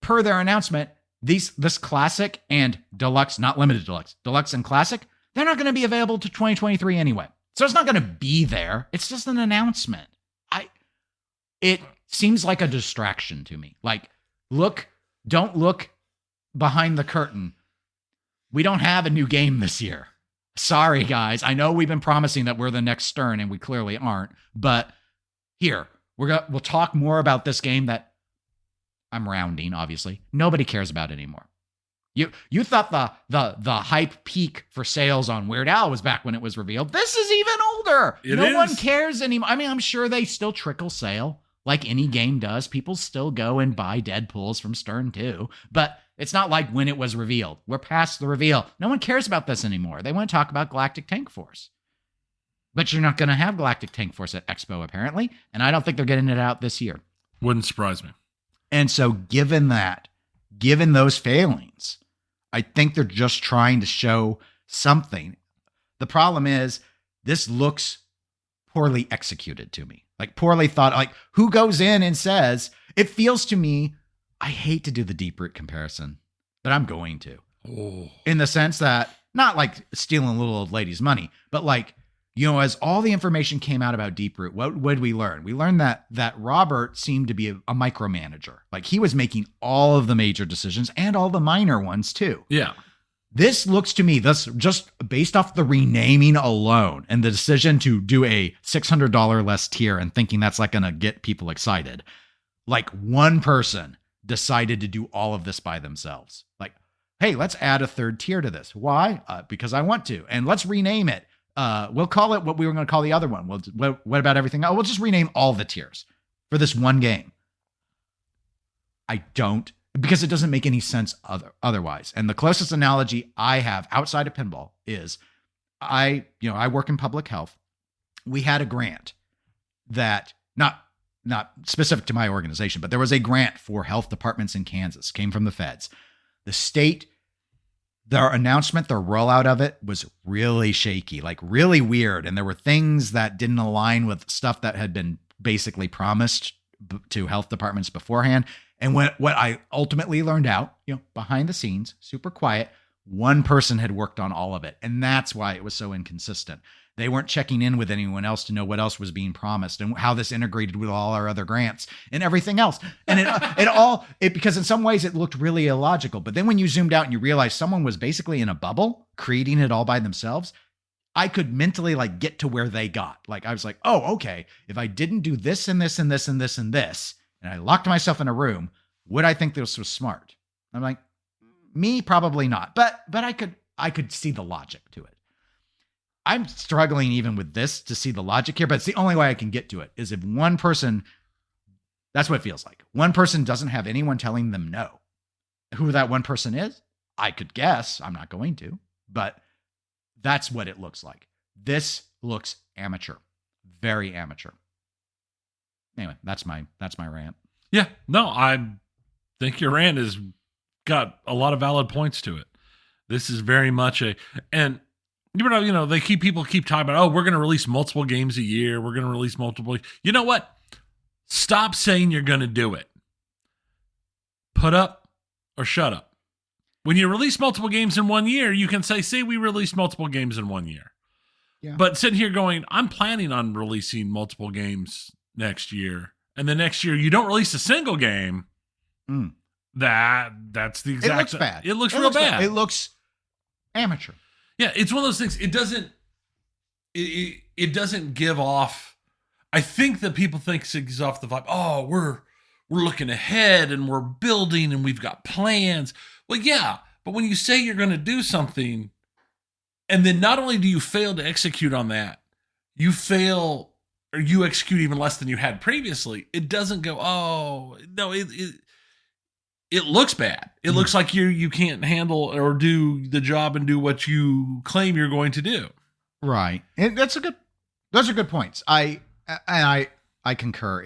per their announcement, this classic and deluxe, not limited deluxe and classic, they're not going to be available to 2023 anyway. So it's not going to be there. It's just an announcement. It seems like a distraction to me. Like, don't look behind the curtain. We don't have a new game this year. Sorry, guys. I know we've been promising that we're the next Stern, and we clearly aren't. But here, we'll talk more about this game that I'm rounding, obviously. Nobody cares about anymore. You thought the hype peak for sales on Weird Al was back when it was revealed. This is even older. No one cares anymore. I mean, I'm sure they still trickle sale like any game does. People still go and buy Deadpools from Stern too, but it's not like when it was revealed. We're past the reveal. No one cares about this anymore. They want to talk about Galactic Tank Force. But you're not going to have Galactic Tank Force at Expo, apparently, and I don't think they're getting it out this year. Wouldn't surprise me. And so given those failings, I think they're just trying to show something. The problem is this looks poorly executed to me. Like poorly thought. Like who goes in and says, it feels to me, I hate to do the deep root comparison, but I'm going to. Oh. In the sense that, not like stealing little old lady's money, but like, as all the information came out about Deep Root, what would we learn? We learned that Robert seemed to be a micromanager. Like he was making all of the major decisions and all the minor ones too. Yeah. This looks to me, that's just based off the renaming alone and the decision to do a $600 less tier and thinking that's like going to get people excited. Like one person decided to do all of this by themselves. Like, hey, let's add a third tier to this. Why? Because I want to. And let's rename it. We'll call it what we were going to call the other one. What about everything? We'll just rename all the tiers for this one game. Because it doesn't make any sense otherwise. And the closest analogy I have outside of pinball is I work in public health. We had a grant that not specific to my organization, but there was a grant for health departments in Kansas, came from the feds. The state, their announcement, their rollout of it was really shaky, like really weird. And there were things that didn't align with stuff that had been basically promised to health departments beforehand. And what I ultimately learned out, behind the scenes, super quiet, one person had worked on all of it. And that's why it was so inconsistent. They weren't checking in with anyone else to know what else was being promised and how this integrated with all our other grants and everything else. And because in some ways it looked really illogical. But then when you zoomed out and you realized someone was basically in a bubble creating it all by themselves, I could mentally like get to where they got. Like I was like, oh, okay, if I didn't do this and this and this and this and this, and I locked myself in a room, would I think this was smart? I'm like, me, probably not. But I could see the logic to it. I'm struggling even with this to see the logic here, but it's the only way I can get to it is if one person, that's what it feels like. One person doesn't have anyone telling them no. Who that one person is, I could guess. I'm not going to, but that's what it looks like. This looks amateur, very amateur. Anyway, that's my rant. Yeah, no, I think your rant has got a lot of valid points to it. This is very much and people keep talking about, oh, we're going to release multiple games a year. We're going to release multiple. You know what? Stop saying you're going to do it. Put up or shut up. When you release multiple games in 1 year, you can say, we released multiple games in 1 year. Yeah. But sitting here going, I'm planning on releasing multiple games next year. And the next year you don't release a single game. That's the exact. It looks bad. It looks real bad. It looks amateur. Yeah, it's one of those things. It doesn't give off. I think that people think it gives off the vibe. Oh, we're looking ahead and we're building and we've got plans. Well, yeah, but when you say you're going to do something, and then not only do you fail to execute on that, you fail or you execute even less than you had previously. It doesn't go. Oh no, it looks bad. It looks like you can't handle or do the job and do what you claim you're going to do. Right. And those are good points. I concur.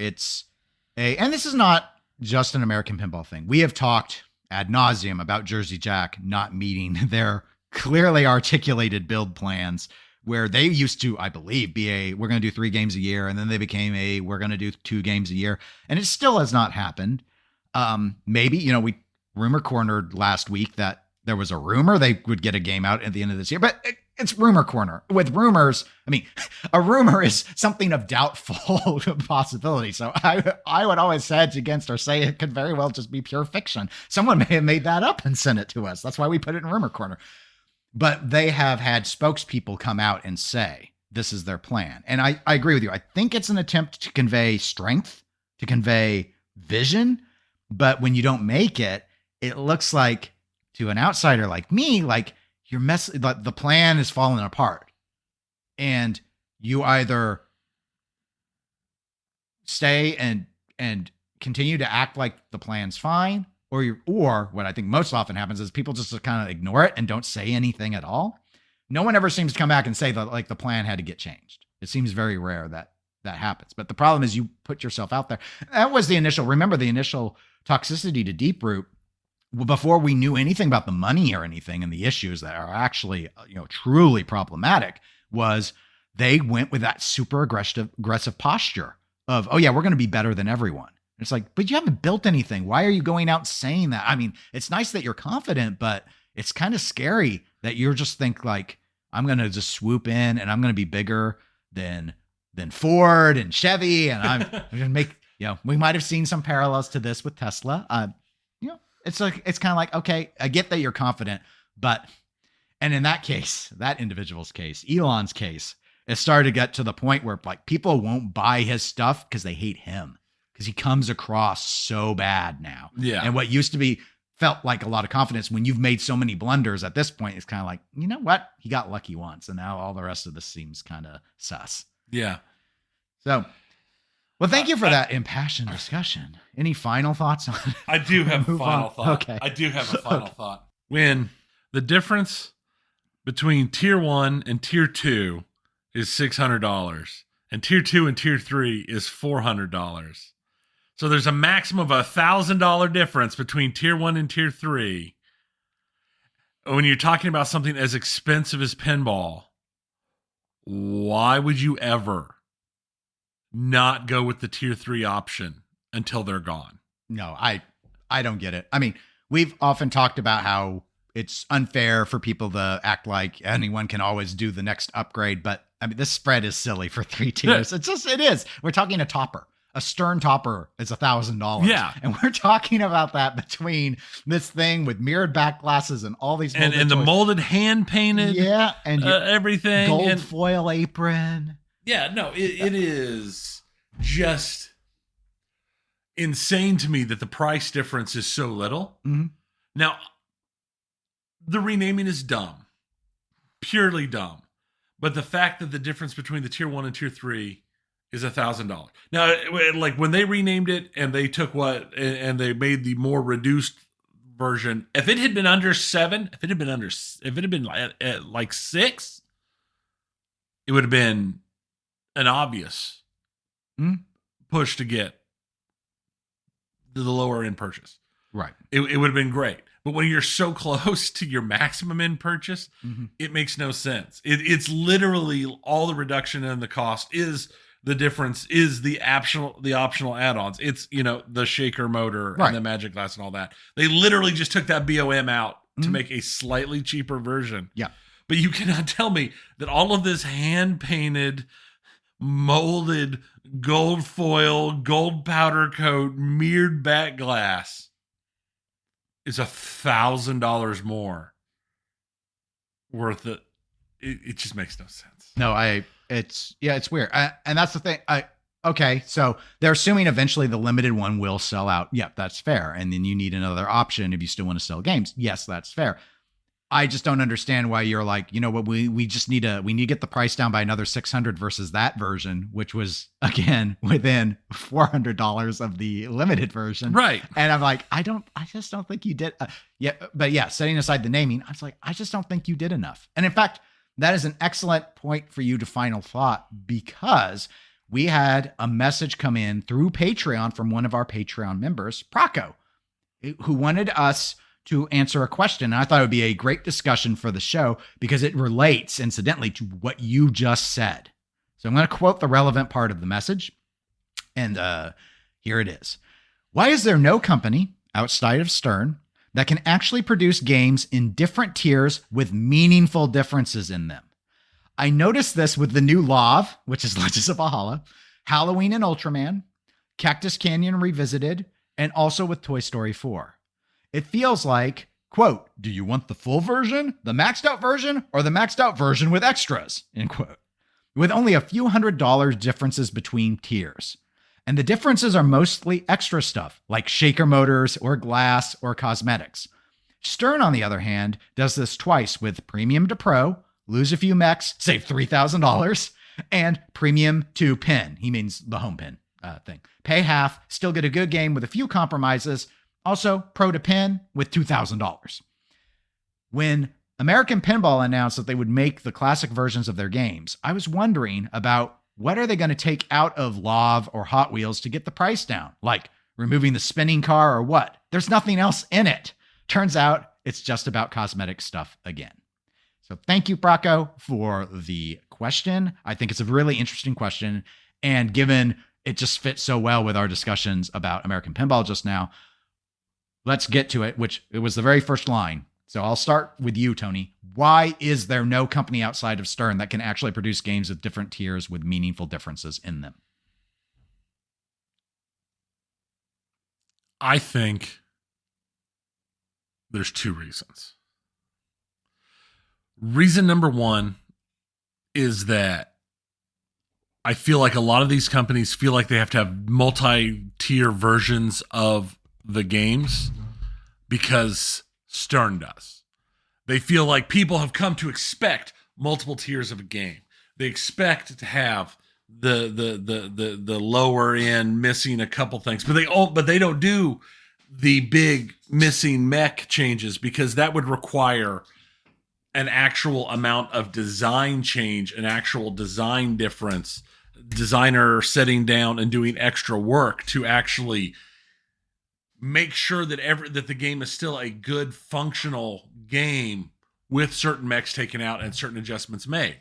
And this is not just an American Pinball thing. We have talked ad nauseum about Jersey Jack not meeting their clearly articulated build plans, where they used to, I believe, be we're going to do 3 games a year, and then they became we're going to do 2 games a year, and it still has not happened. Maybe, we rumor cornered last week that there was a rumor they would get a game out at the end of this year, but it's rumor corner. With rumors, I mean, a rumor is something of doubtful possibility. So I would always hedge against or say it could very well just be pure fiction. Someone may have made that up and sent it to us. That's why we put it in rumor corner. But they have had spokespeople come out and say this is their plan. And I agree with you. I think it's an attempt to convey strength, to convey vision. But when you don't make it, it looks like to an outsider like me, like the plan is falling apart, and you either stay and continue to act like the plan's fine, or what I think most often happens is people just kind of ignore it and don't say anything at all. No one ever seems to come back and say that like the plan had to get changed. It seems very rare that happens. But the problem is you put yourself out there. That was the initial toxicity to Deeproot before we knew anything about the money or anything and the issues that are actually, truly problematic, was they went with that super aggressive posture of, oh yeah, we're going to be better than everyone. It's like, but you haven't built anything. Why are you going out saying that? I mean, it's nice that you're confident, but it's kind of scary that you're just think like, I'm going to just swoop in and I'm going to be bigger than Ford and Chevy. And I'm going to make, we might've seen some parallels to this with Tesla. It's like, it's kind of like, okay, I get that you're confident, and in that case, that individual's case, Elon's case, it started to get to the point where like people won't buy his stuff because they hate him, because he comes across so bad now. Yeah. And what used to be felt like a lot of confidence, when you've made so many blunders at this point, it's kind of like, you know what? He got lucky once, and now all the rest of this seems kind of sus. Yeah. So, well, thank you for that impassioned discussion. Any final thoughts on it? I do have a final thought. Okay. I do have a final thought. When the difference between tier 1 and tier 2 is $600, and tier 2 and tier 3 is $400. So there's a maximum of $1,000 difference between tier 1 and tier 3. When you're talking about something as expensive as pinball, why would you ever not go with the tier 3 option until they're gone? No, I don't get it. I mean, we've often talked about how it's unfair for people to act like anyone can always do the next upgrade, but I mean, this spread is silly for 3 tiers. It is. We're talking a topper. A Stern topper is $1,000. Yeah. And we're talking about that between this thing with mirrored back glasses and all these and the molded hand painted, and everything, gold and foil apron. Yeah, no, it is just insane to me that the price difference is so little. Mm-hmm. Now, the renaming is dumb, purely dumb. But the fact that the difference between the tier 1 and tier 3 is $1,000. Now, like when they renamed it and they took and they made the more reduced version, if it had been under 7, if it had been at like 6, it would have been an obvious push to get the lower end purchase. Right. It would have been great. But when you're so close to your maximum end purchase, it makes no sense. It's literally all the reduction in the cost is the difference is the optional add-ons. It's, the shaker motor and the magic glass and all that. They literally just took that BOM out to make a slightly cheaper version. Yeah. But you cannot tell me that all of this hand-painted, molded, gold foil, gold powder coat, mirrored back glass is $1,000 more worth it. It just makes no sense. No, it's weird. And that's the thing. Okay, so they're assuming eventually the limited one will sell out. Yep, that's fair. And then you need another option if you still want to sell games. Yes, that's fair. I just don't understand why you're like, you know what, we need to get the price down by another $600 versus that version, which was again within $400 of the limited version. Right. And I'm like, I just don't think you did. Setting aside the naming, I was like, I just don't think you did enough. And in fact, that is an excellent point for you to final thought, because we had a message come in through Patreon from one of our Patreon members, Praco, who wanted us to answer a question. And I thought it would be a great discussion for the show because it relates, incidentally, to what you just said. So I'm going to quote the relevant part of the message. And here it is. Why is there no company outside of Stern that can actually produce games in different tiers with meaningful differences in them? I noticed this with the new LOV, which is Legends of Valhalla, Halloween and Ultraman, Cactus Canyon Revisited, and also with Toy Story 4. It feels like, quote, do you want the full version, the maxed out version, or the maxed out version with extras, end quote, with only a few $100 differences between tiers. And the differences are mostly extra stuff like shaker motors or glass or cosmetics. Stern, on the other hand, does this twice with Premium to Pro, lose a few mechs, save $3,000, and Premium to Pin. He means the home pin thing. Pay half, still get a good game with a few compromises. Also, Pro to Pin with $2,000. When American Pinball announced that they would make the classic versions of their games, I was wondering about what are they going to take out of Love or Hot Wheels to get the price down? Like removing the spinning car or what? There's nothing else in it. Turns out it's just about cosmetic stuff again. So thank you, Bracco, for the question. I think it's a really interesting question. And given it just fits so well with our discussions about American Pinball just now, let's get to it, which it was the very first line. So I'll start with you, Tony. Why is there no company outside of Stern that can actually produce games with different tiers with meaningful differences in them? I think there's two reasons. Reason number one is that I feel like a lot of these companies feel like they have to have multi-tier versions of the games because Stern does. They feel like people have come to expect multiple tiers of a game. They expect to have the lower end missing a couple things, but they don't do the big missing mech changes because that would require an actual amount of design change, an actual design difference, designer sitting down and doing extra work to actually make sure that that the game is still a good functional game with certain mechs taken out and certain adjustments made.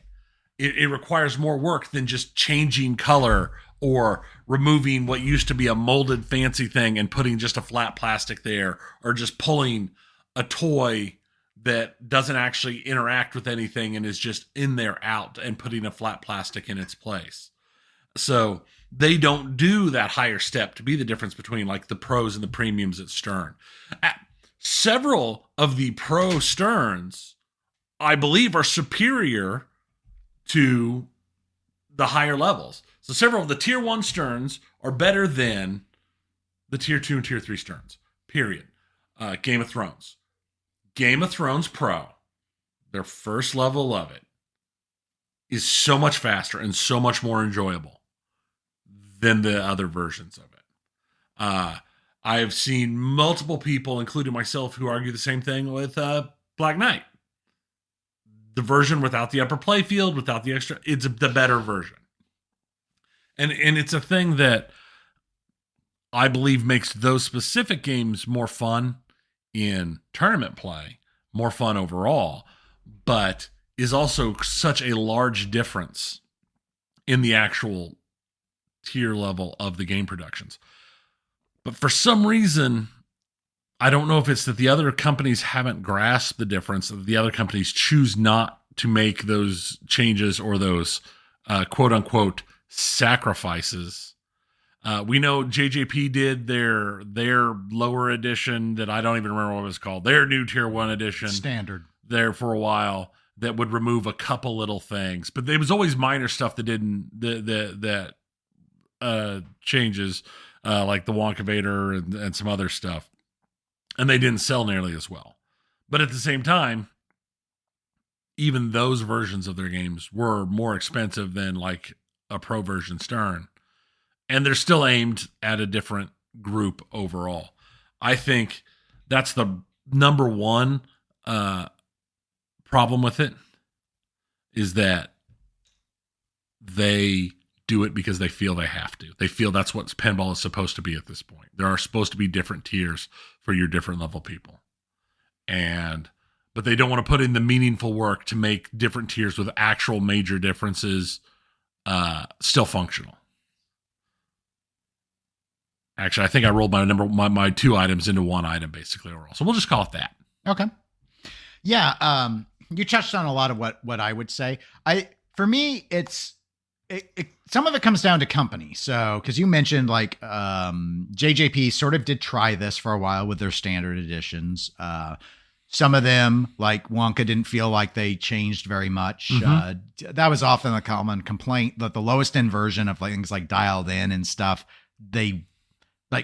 It requires more work than just changing color or removing what used to be a molded fancy thing and putting just a flat plastic there, or just pulling a toy that doesn't actually interact with anything and is just in there out and putting a flat plastic in its place. So they don't do that higher step to be the difference between like the pros and the premiums at Stern. Several of the pro Sterns, I believe, are superior to the higher levels. So several of the tier 1 Sterns are better than the tier 2 and tier 3 Sterns, period. Game of Thrones. Game of Thrones Pro, their first level of it, is so much faster and so much more enjoyable than the other versions of it. I have seen multiple people, including myself, who argue the same thing with Black Knight. The version without the upper playfield, without the extra, it's the better version. And it's a thing that I believe makes those specific games more fun in tournament play, more fun overall, but is also such a large difference in the actual tier level of the game productions. But for some reason, I don't know if it's that the other companies haven't grasped the difference, that the other companies choose not to make those changes or those quote unquote sacrifices. We know JJP did their lower edition that I don't even remember what it was called. Their new tier 1 edition. Standard. There for a while that would remove a couple little things, but there was always minor stuff that didn't, that changes, like the Wonka Vader and some other stuff. And they didn't sell nearly as well. But at the same time, even those versions of their games were more expensive than like a pro version Stern. And they're still aimed at a different group overall. I think that's the number one problem with it, is that they do it because they feel they have to. They feel that's what pinball is supposed to be at this point. There are supposed to be different tiers for your different level people. But they don't want to put in the meaningful work to make different tiers with actual major differences still functional. Actually, I think I rolled my two items into one item basically overall. So we'll just call it that. Okay. Yeah. You touched on a lot of what I would say. For me, some of it comes down to company. So, because you mentioned like JJP sort of did try this for a while with their standard editions. Some of them, like Wonka, didn't feel like they changed very much. Mm-hmm. That was often a common complaint, that the lowest end version of things like Dialed In and stuff,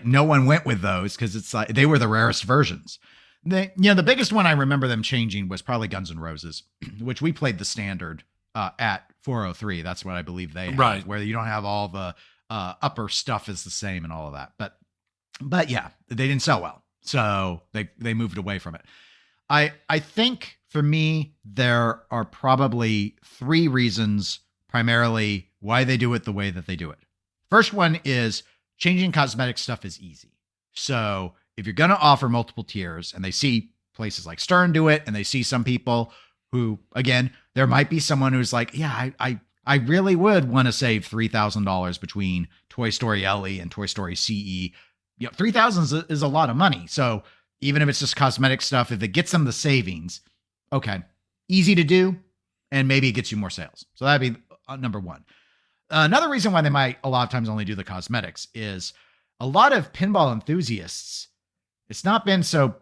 no one went with those because it's like they were the rarest versions. The biggest one I remember them changing was probably Guns N' Roses, which we played the standard at 403. That's what I believe they have, Right. where you don't have all the upper stuff is the same and all of that. But yeah, they didn't sell well, so they moved away from it. I think for me, there are probably 3 reasons primarily why they do it the way that they do it. First one is changing cosmetic stuff is easy. So if you're going to offer multiple tiers and they see places like Stern do it, and they see some people who, again, there might be someone who's like, yeah, I really would want to save $3,000 between Toy Story LE and Toy Story CE. $3,000 is a lot of money. So even if it's just cosmetic stuff, if it gets them the savings, okay, easy to do, and maybe it gets you more sales. So that'd be number one. Another reason why they might a lot of times only do the cosmetics is a lot of pinball enthusiasts, it's not been so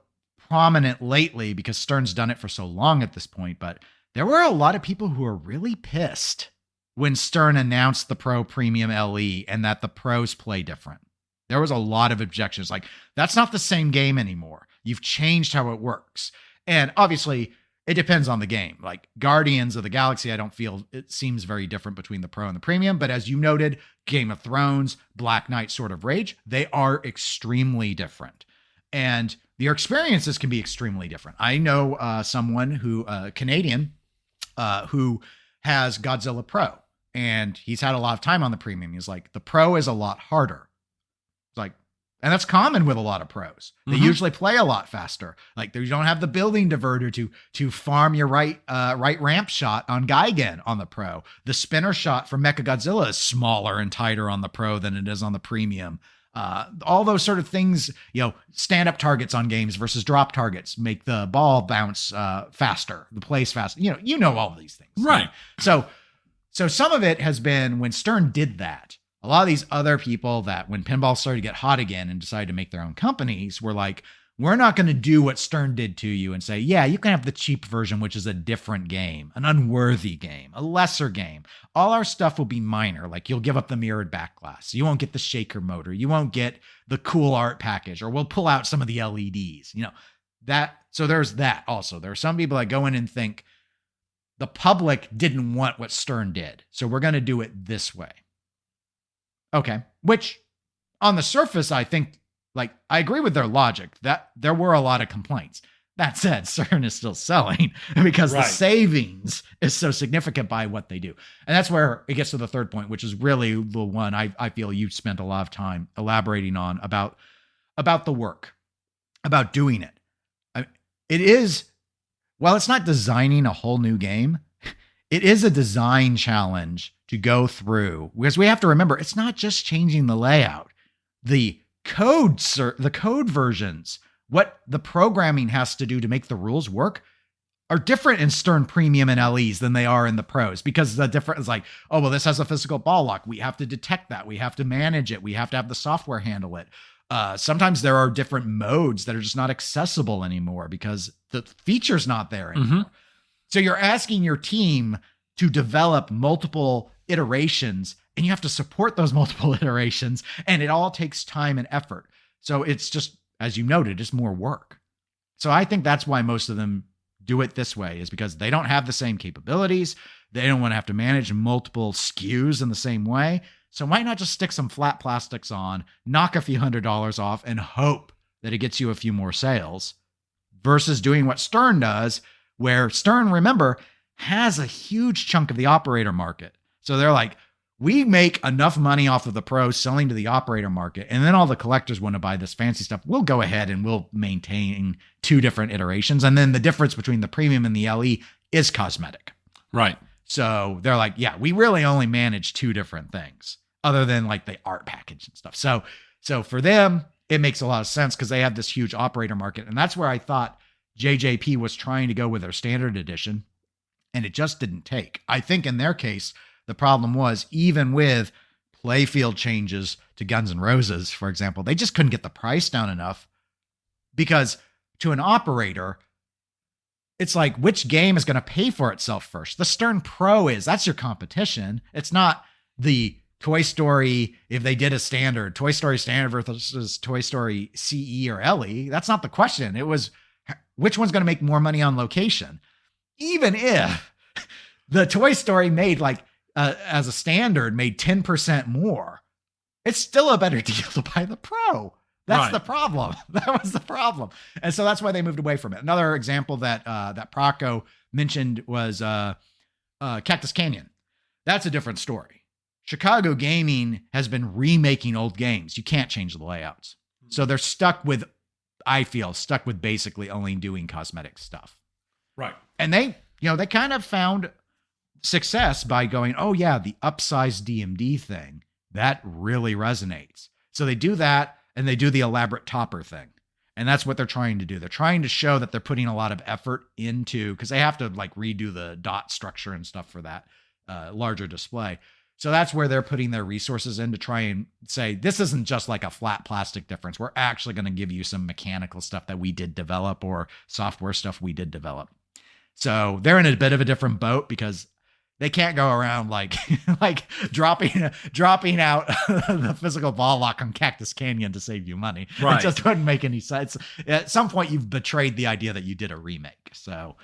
prominent lately because Stern's done it for so long at this point, but there were a lot of people who were really pissed when Stern announced the Pro Premium LE and that the pros play different. There was a lot of objections, like, that's not the same game anymore. You've changed how it works. And obviously, it depends on the game. Like Guardians of the Galaxy, I don't feel it seems very different between the Pro and the Premium. But as you noted, Game of Thrones, Black Knight, Sword of Rage, they are extremely different. And your experiences can be extremely different. I know someone who, Canadian, who has Godzilla Pro. And he's had a lot of time on the Premium. He's like, the Pro is a lot harder. Like, and that's common with a lot of pros. They usually play a lot faster. Like you don't have the building diverter to farm your right ramp shot on Gigan on the Pro. The spinner shot from Mechagodzilla is smaller and tighter on the Pro than it is on the Premium. All those sort of things, stand up targets on games versus drop targets make the ball bounce faster, the plays faster. You know all of these things, right? So some of it has been when Stern did that. A lot of these other people that when pinball started to get hot again and decided to make their own companies were like, we're not going to do what Stern did to you and say, yeah, you can have the cheap version, which is a different game, an unworthy game, a lesser game. All our stuff will be minor. Like you'll give up the mirrored back glass. You won't get the shaker motor. You won't get the cool art package, or we'll pull out some of the LEDs, So there's that also. There are some people that go in and think the public didn't want what Stern did, so we're going to do it this way. Okay, which on the surface, I think, I agree with their logic that there were a lot of complaints. That said, Stern is still selling because the savings is so significant by what they do. And that's where it gets to the third point, which is really the one I feel you spent a lot of time elaborating on about the work, about doing it. It is, while it's not designing a whole new game, it is a design challenge to go through, because we have to remember it's not just changing the layout. The code versions, what the programming has to do to make the rules work, are different in Stern Premium and LEs than they are in the Pros, because the difference is like, oh, well, this has a physical ball lock. We have to detect that. We have to manage it. We have to have the software handle it. Sometimes there are different modes that are just not accessible anymore because the feature's not there anymore. So you're asking your team to develop multiple iterations, and you have to support those multiple iterations, and it all takes time and effort. So it's just, as you noted, it's more work. So I think that's why most of them do it this way, is because they don't have the same capabilities. They don't want to have to manage multiple SKUs in the same way. So why not just stick some flat plastics on, knock a few $100s off, and hope that it gets you a few more sales, versus doing what Stern does, where Stern, remember, has a huge chunk of the operator market. So they're like, we make enough money off of the pros selling to the operator market, and then all the collectors want to buy this fancy stuff. We'll go ahead and we'll maintain 2 different iterations. And then the difference between the Premium and the LE is cosmetic. Right. So they're like, yeah, we really only manage 2 different things other than like the art package and stuff. So for them, it makes a lot of sense because they have this huge operator market. And that's where I thought JJP was trying to go with their standard edition, and it just didn't take. I think in their case, the problem was, even with playfield changes to Guns N' Roses, for example, they just couldn't get the price down enough, because to an operator, it's like, which game is going to pay for itself first? The Stern Pro that's your competition. It's not the Toy Story, if they did a standard, Toy Story Standard versus Toy Story CE or LE. That's not the question. It was, which one's going to make more money on location. Even if the Toy Story made like, as a standard, made 10% more, it's still a better deal to buy the Pro. That's the problem. That was the problem. And so that's why they moved away from it. Another example that Procco mentioned was Cactus Canyon. That's a different story. Chicago Gaming has been remaking old games. You can't change the layouts. So they're stuck with basically only doing cosmetic stuff. Right. And they kind of found success by going, oh yeah, the upsized DMD thing, that really resonates. So they do that, and they do the elaborate topper thing. And that's what they're trying to do. They're trying to show that they're putting a lot of effort into, because they have to like redo the dot structure and stuff for that larger display. So that's where they're putting their resources in to try and say, this isn't just like a flat plastic difference. We're actually going to give you some mechanical stuff that we did develop, or software stuff we did develop. So they're in a bit of a different boat, because they can't go around like dropping out the physical ball lock on Cactus Canyon to save you money. Right. It just wouldn't make any sense. At some point, you've betrayed the idea that you did a remake. So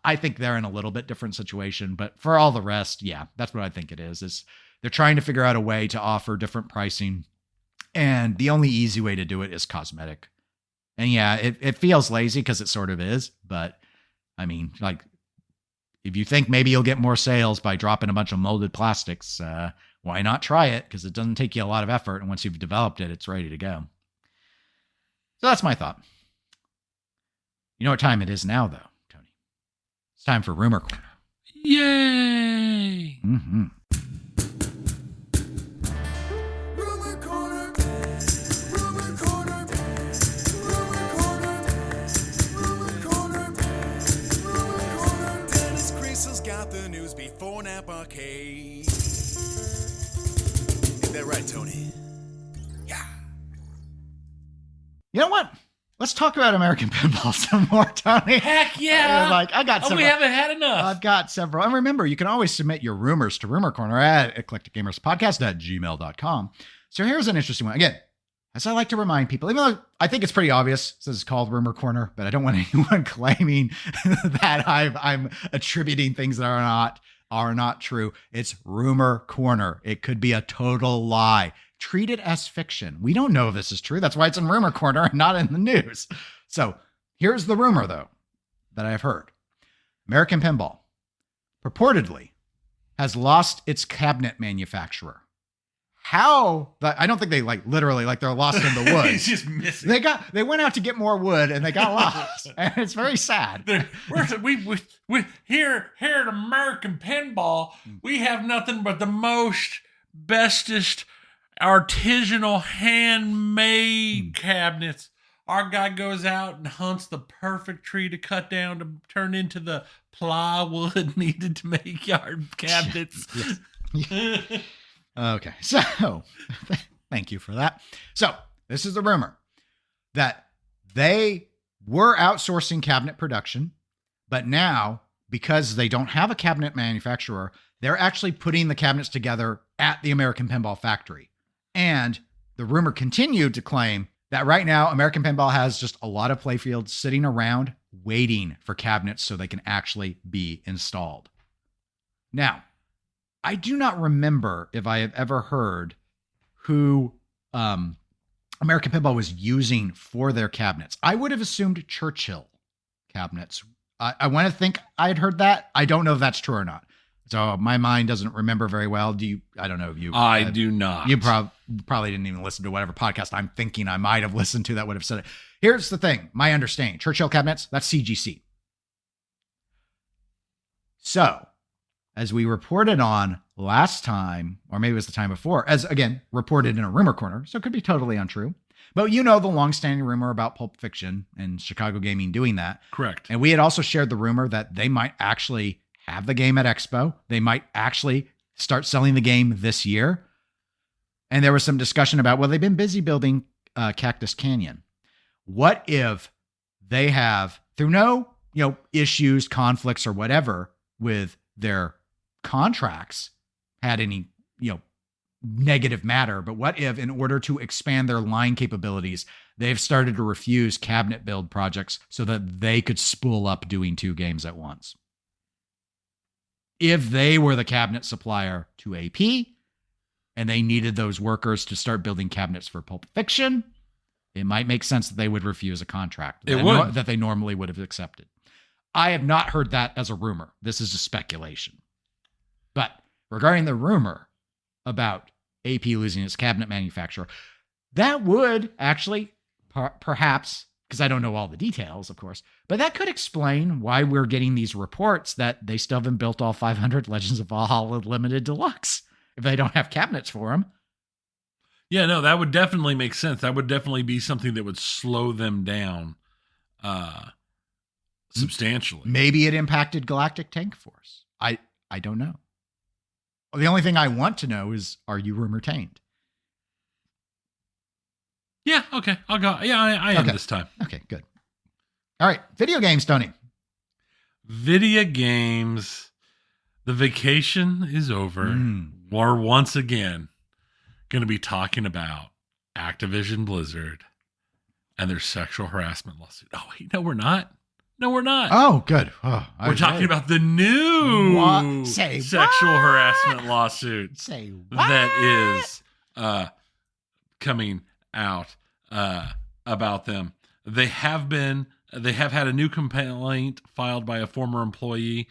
I think they're in a little bit different situation. But for all the rest, yeah, that's what I think it is they're trying to figure out a way to offer different pricing. And the only easy way to do it is cosmetic. And yeah, it feels lazy, because it sort of is. But I mean, like, if you think maybe you'll get more sales by dropping a bunch of molded plastics, why not try it? Because it doesn't take you a lot of effort. And once you've developed it, it's ready to go. So that's my thought. You know what time it is now, though, Tony? It's time for Rumor Corner. Yay! Mm-hmm. Before Napa Arcade. Is that right, Tony? Yeah. You know what? Let's talk about American Pinball some more, Tony. Heck yeah! I got several. We haven't had enough. I've got several. And remember, you can always submit your rumors to Rumor Corner at eclecticgamerspodcast@gmail.com. So here's an interesting one. Again, as I like to remind people, even though I think it's pretty obvious, this is called Rumor Corner, but I don't want anyone claiming that I'm attributing things that are not true. It's Rumor Corner. It could be a total lie. Treat it as fiction. We don't know if this is true. That's why it's in Rumor Corner and not in the news. So here's the rumor, though, that I've heard. American Pinball purportedly has lost its cabinet manufacturer. How? I don't think they literally they're lost in the woods. It's just missing. They went out to get more wood and they got lost, and it's very sad. We here at American Pinball, we have nothing but the most bestest artisanal handmade cabinets. Our guy goes out and hunts the perfect tree to cut down to turn into the plywood needed to make yard cabinets. Okay, so thank you for that. So this is the rumor that they were outsourcing cabinet production, but now, because they don't have a cabinet manufacturer, they're actually putting the cabinets together at the American Pinball factory. And the rumor continued to claim that right now, American Pinball has just a lot of playfields sitting around waiting for cabinets so they can actually be installed. Now, I do not remember if I have ever heard who American Pinball was using for their cabinets. I would have assumed Churchill cabinets. I want to think I'd heard that. I don't know if that's true or not. So my mind doesn't remember very well. Do you? I don't know if you. I do not. You probably didn't even listen to whatever podcast I'm thinking I might have listened to that would have said it. Here's the thing. My understanding. Churchill cabinets, that's CGC. So, as we reported on last time, or maybe it was the time before, as again, reported in a Rumor Corner, so it could be totally untrue. But you know the longstanding rumor about Pulp Fiction and Chicago Gaming doing that. Correct. And we had also shared the rumor that they might actually have the game at Expo. They might actually start selling the game this year. And there was some discussion about, well, they've been busy building Cactus Canyon. What if they have, through no issues, conflicts, or whatever with their contracts, had any negative matter, but what if, in order to expand their line capabilities, they've started to refuse cabinet build projects so that they could spool up doing 2 games at once? If they were the cabinet supplier to AP and they needed those workers to start building cabinets for Pulp Fiction, it might make sense that they would refuse a contract that they normally would have accepted. I have not heard that as a rumor. This is a speculation. But regarding the rumor about AP losing its cabinet manufacturer, that would actually perhaps, because I don't know all the details, of course, but that could explain why we're getting these reports that they still haven't built all 500 Legends of Valhalla Limited Deluxe if they don't have cabinets for them. Yeah, no, that would definitely make sense. That would definitely be something that would slow them down substantially. Maybe it impacted Galactic Tank Force. I don't know. The only thing I want to know is, are you retained? Yeah, okay. I'll go. Yeah, I am this time. Okay, good. All right, video games, Tony. Video games. The vacation is over. We're once again going to be talking about Activision-Blizzard and their sexual harassment lawsuit. Oh, wait, no, we're not. No, we're not. Oh, good. Oh, we're talking about the new sexual harassment lawsuit. Say what? That is coming out about them. They have had a new complaint filed by a former employee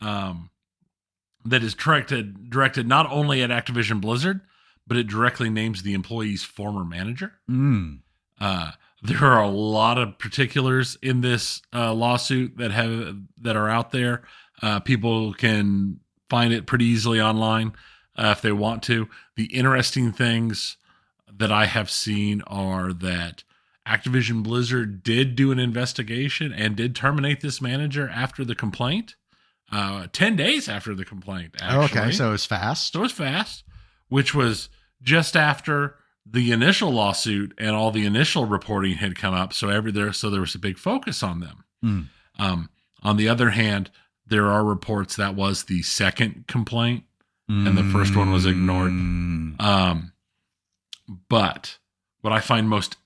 that is directed not only at Activision-Blizzard, but it directly names the employee's former manager. There are a lot of particulars in this lawsuit that are out there. People can find it pretty easily online if they want to. The interesting things that I have seen are that Activision-Blizzard did do an investigation and did terminate this manager after the complaint. 10 days after the complaint, actually. Okay, so it's fast. So it's fast, which was just after the initial lawsuit and all the initial reporting had come up. So there was a big focus on them. On the other hand, there are reports that was the second complaint and the first one was ignored. But what I find most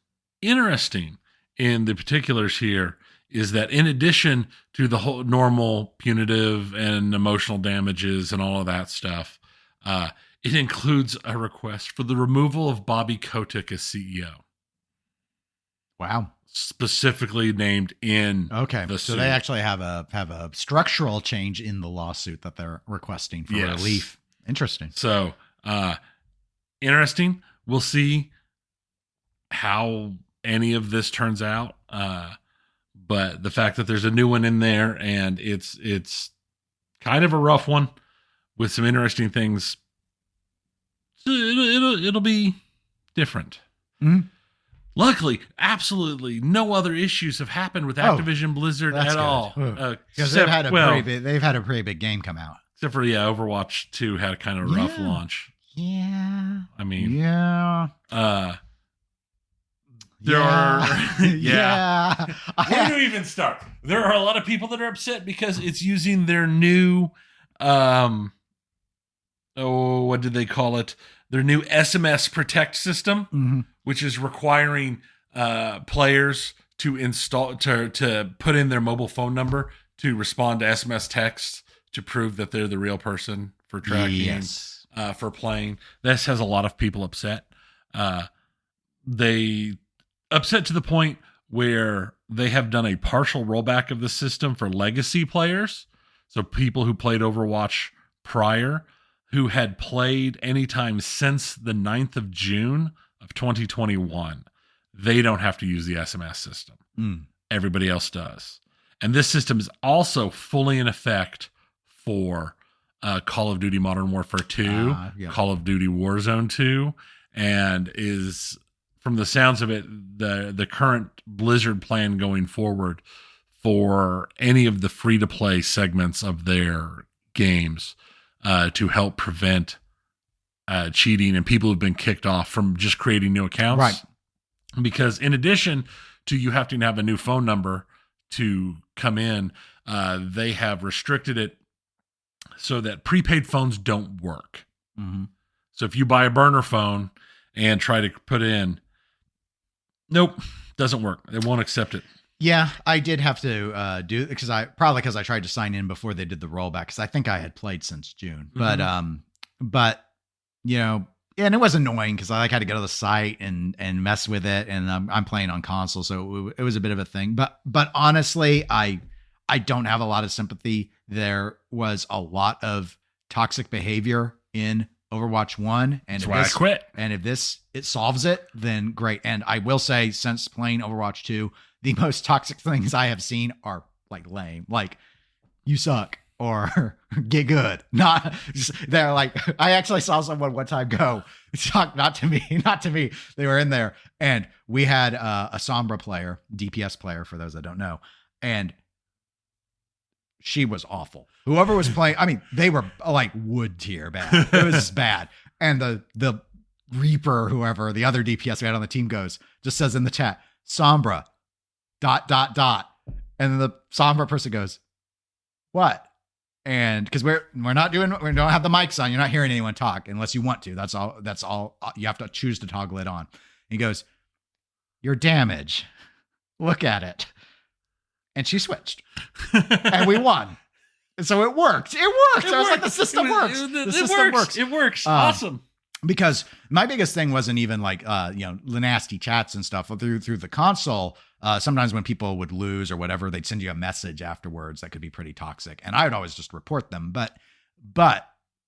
interesting in the particulars here is that in addition to the whole normal punitive and emotional damages and all of that stuff, it includes a request for the removal of Bobby Kotick as CEO. Wow. Specifically named in the suit. So they actually have a structural change in the lawsuit that they're requesting for relief. Interesting. So, interesting. We'll see how any of this turns out. But the fact that there's a new one in there and it's kind of a rough one with some interesting things, it'll be different. Luckily, absolutely no other issues have happened with Activision-Blizzard at all. Because they've had a pretty big game come out. Except for Overwatch 2 had kind of a rough launch. Yeah. I mean, There are where do we even start? There are a lot of people that are upset because it's using their new what did they call it? Their new SMS Protect system, which is requiring players to install to put in their mobile phone number to respond to SMS texts to prove that they're the real person for tracking for playing. This has a lot of people upset. They upset to the point where they have done a partial rollback of the system for legacy players. So people who played Overwatch prior, who had played anytime since the 9th of June of 2021, they don't have to use the SMS system. Everybody else does. And this system is also fully in effect for Call of Duty Modern Warfare 2, Call of Duty Warzone 2, and is, from the sounds of it, the current Blizzard plan going forward for any of the free-to-play segments of their games to help prevent cheating and people who've been kicked off from just creating new accounts. Right. Because in addition to you having to have a new phone number to come in, they have restricted it so that prepaid phones don't work. So if you buy a burner phone and try to put in, nope, doesn't work. They won't accept it. Yeah, I did have to do because I tried to sign in before they did the rollback because I think I had played since June. But you know, and it was annoying because I had to go to the site and mess with it, and I'm playing on console, so it was a bit of a thing. But honestly, I don't have a lot of sympathy. There was a lot of toxic behavior in Overwatch 1, and that's why I quit. And if it solves it, then great. And I will say, since playing Overwatch 2, the most toxic things I have seen are like lame, like you suck or get good. Not they're like, I actually saw someone one time go, not to me. They were in there, and we had a Sombra player, DPS player, for those that don't know, and she was awful. Whoever was playing, I mean, they were like wood tier bad. It was bad. And the Reaper, whoever, the other DPS we had on the team just says in the chat, Sombra, ... And then the Sombra person goes, what? And because we don't have the mics on, you're not hearing anyone talk unless you want to. That's all. You have to choose to toggle it on. He goes, your damage. Look at it. And she switched. And we won. And so it worked. I was like, the system works. The system works. It works. Awesome. Because my biggest thing wasn't even like, the nasty chats and stuff through the console. Sometimes when people would lose or whatever, they'd send you a message afterwards that could be pretty toxic. And I would always just report them. But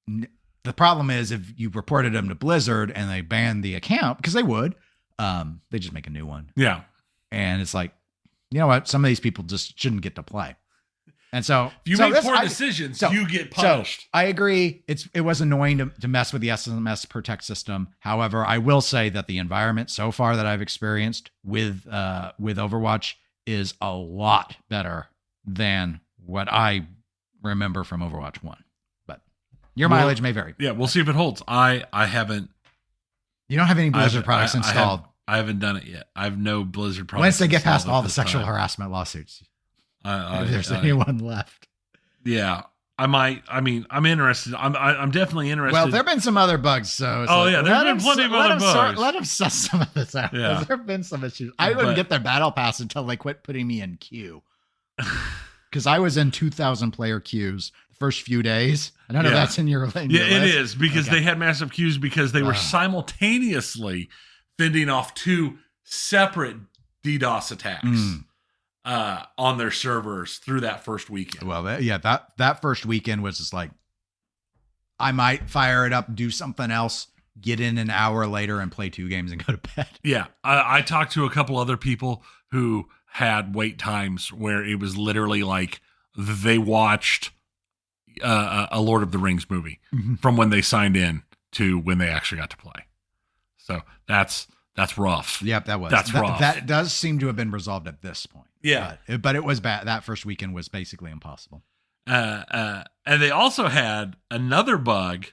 the problem is if you reported them to Blizzard and they banned the account, because they would, they just make a new one. Yeah. And it's like, you know what? Some of these people just shouldn't get to play. And so if you make poor decisions, you get punished. So I agree. It was annoying to mess with the SMS protect system. However, I will say that the environment so far that I've experienced with Overwatch is a lot better than what I remember from Overwatch 1. But your mileage may vary. Yeah, we'll see if it holds. I haven't. You don't have any Blizzard products installed. I haven't done it yet. I have no Blizzard products. Once they get past all the sexual harassment lawsuits. If there's anyone left. Yeah, I might. I mean, I'm interested. I'm definitely interested. Well, there've been some other bugs. So there's been plenty of other bugs. Let them suss some of this out. Yeah. There've been some issues. I wouldn't get their battle pass until they quit putting me in queue. Because I was in 2,000 player queues the first few days. I don't know if that's in your list. It is because they had massive queues because they were simultaneously fending off two separate DDoS attacks. On their servers through that first weekend. Well, that first weekend was just like, I might fire it up, do something else, get in an hour later and play 2 games and go to bed. Yeah. I talked to a couple other people who had wait times where it was literally like they watched a Lord of the Rings movie from when they signed in to when they actually got to play. So that's rough. Yep, that's rough. That does seem to have been resolved at this point. Yeah, but it was bad. That first weekend was basically impossible. And they also had another bug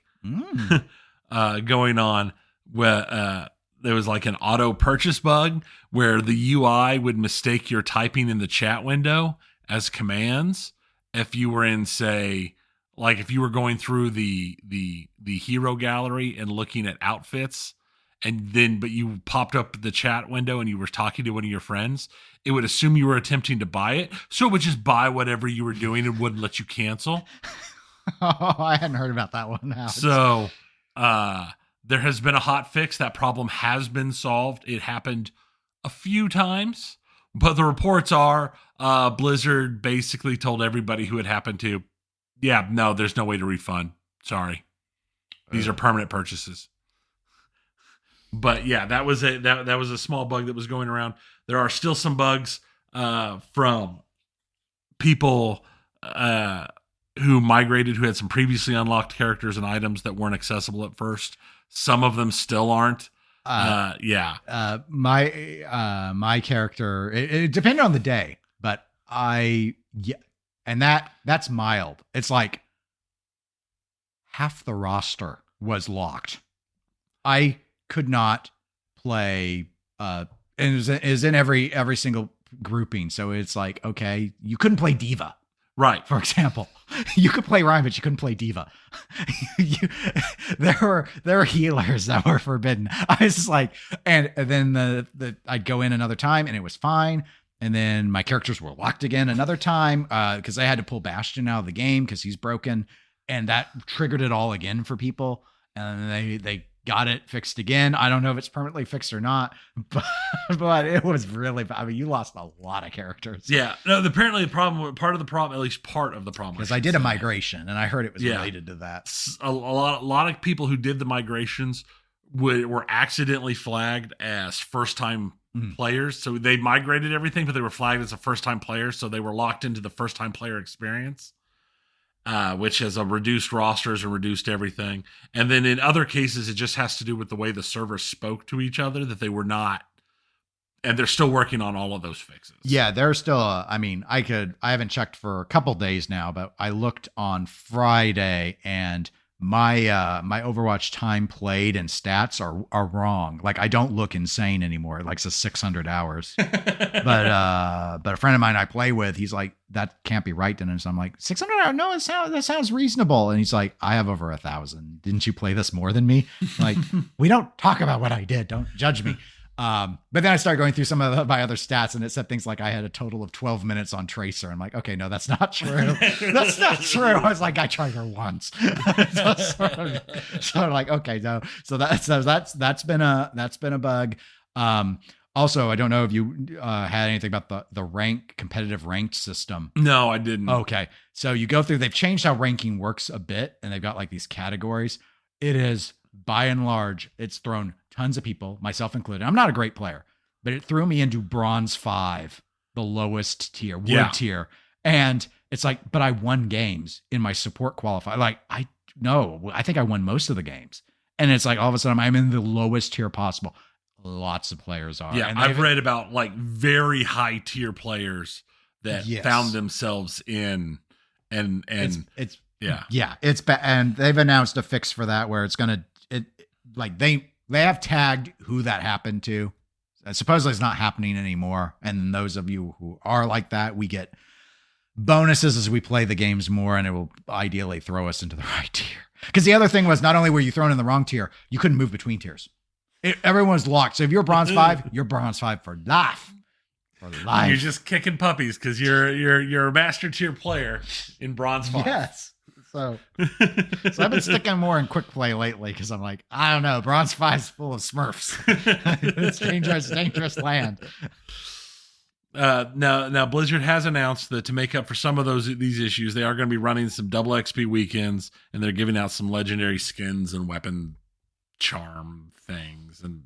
going on where there was like an auto purchase bug where the UI would mistake your typing in the chat window as commands if you were in, say, like if you were going through the hero gallery and looking at outfits. But you popped up the chat window and you were talking to one of your friends, it would assume you were attempting to buy it. So it would just buy whatever you were doing and wouldn't let you cancel. Oh, I hadn't heard about that one. So there has been a hot fix. That problem has been solved. It happened a few times, but the reports are Blizzard basically told everybody who it happened to, no, there's no way to refund. Sorry. These are permanent purchases. But yeah, that was a small bug that was going around. There are still some bugs from people who migrated, who had some previously unlocked characters and items that weren't accessible at first. Some of them still aren't. My character, it depended on the day, but and that's mild. It's like half the roster was locked. I could not play, and it is in every single grouping. So it's like, okay, you couldn't play Diva. Right. For example, you could play Ryan, but you couldn't play Diva. There were healers that were forbidden. I was just like, and then I'd go in another time and it was fine. And then my characters were locked again another time because I had to pull Bastion out of the game because he's broken, and that triggered it all again for people. And they got it fixed again. I don't know if it's permanently fixed or not, but it was really, I mean, you lost a lot of characters. Yeah. No, apparently part of the problem, at least part of the problem. Because I did a migration and I heard it was related to that. A lot of people who did the migrations were accidentally flagged as first-time players. So they migrated everything, but they were flagged as a first-time player. So they were locked into the first-time player experience. Which has a reduced rosters and reduced everything. And then in other cases, it just has to do with the way the servers spoke to each other, that they were not, and they're still working on all of those fixes. Yeah, there's still, I haven't checked for a couple days now, but I looked on Friday and my Overwatch time played and stats are wrong. Like I don't look insane anymore. It like says 600 hours. but a friend of mine I play with, he's like, that can't be right, Dennis. I'm like, 600 hours? No, that sounds reasonable. And he's like, I have over 1,000. Didn't you play this more than me? Like, we don't talk about what I did. Don't judge me. But then I started going through some of my other stats, and it said things like I had a total of 12 minutes on Tracer. I'm like, okay, no, that's not true. That's not true. I was like, I tried her once. so I'm like, okay, no. So that's been a bug. Also, I don't know if you had anything about the competitive ranked system. No, I didn't. Okay. So you go through, they've changed how ranking works a bit, and they've got like these categories. It is, by and large, it's thrown tons of people, myself included. I'm not a great player, but it threw me into bronze 5, the lowest tier, wood tier. And it's like, but I won games in my support qualifier. Like, I think I won most of the games. And it's like, all of a sudden I'm in the lowest tier possible. Lots of players are. Yeah, and I've read about like very high tier players that found themselves in and it's it's bad. And they've announced a fix for that where it's going to, they have tagged who that happened to. Supposedly it's not happening anymore. And those of you who are like that, we get bonuses as we play the games more, and it will ideally throw us into the right tier. Because the other thing was, not only were you thrown in the wrong tier, you couldn't move between tiers. Everyone's locked. So if you're bronze 5, you're bronze 5 for life. For life. You're just kicking puppies because you're a master tier player in bronze 5. Yes. So I've been sticking more in quick play lately because I'm like, I don't know, bronze 5's full of Smurfs. It's dangerous land. Now Blizzard has announced that to make up for some of these issues, they are going to be running some double XP weekends, and they're giving out some legendary skins and weapon charm things, and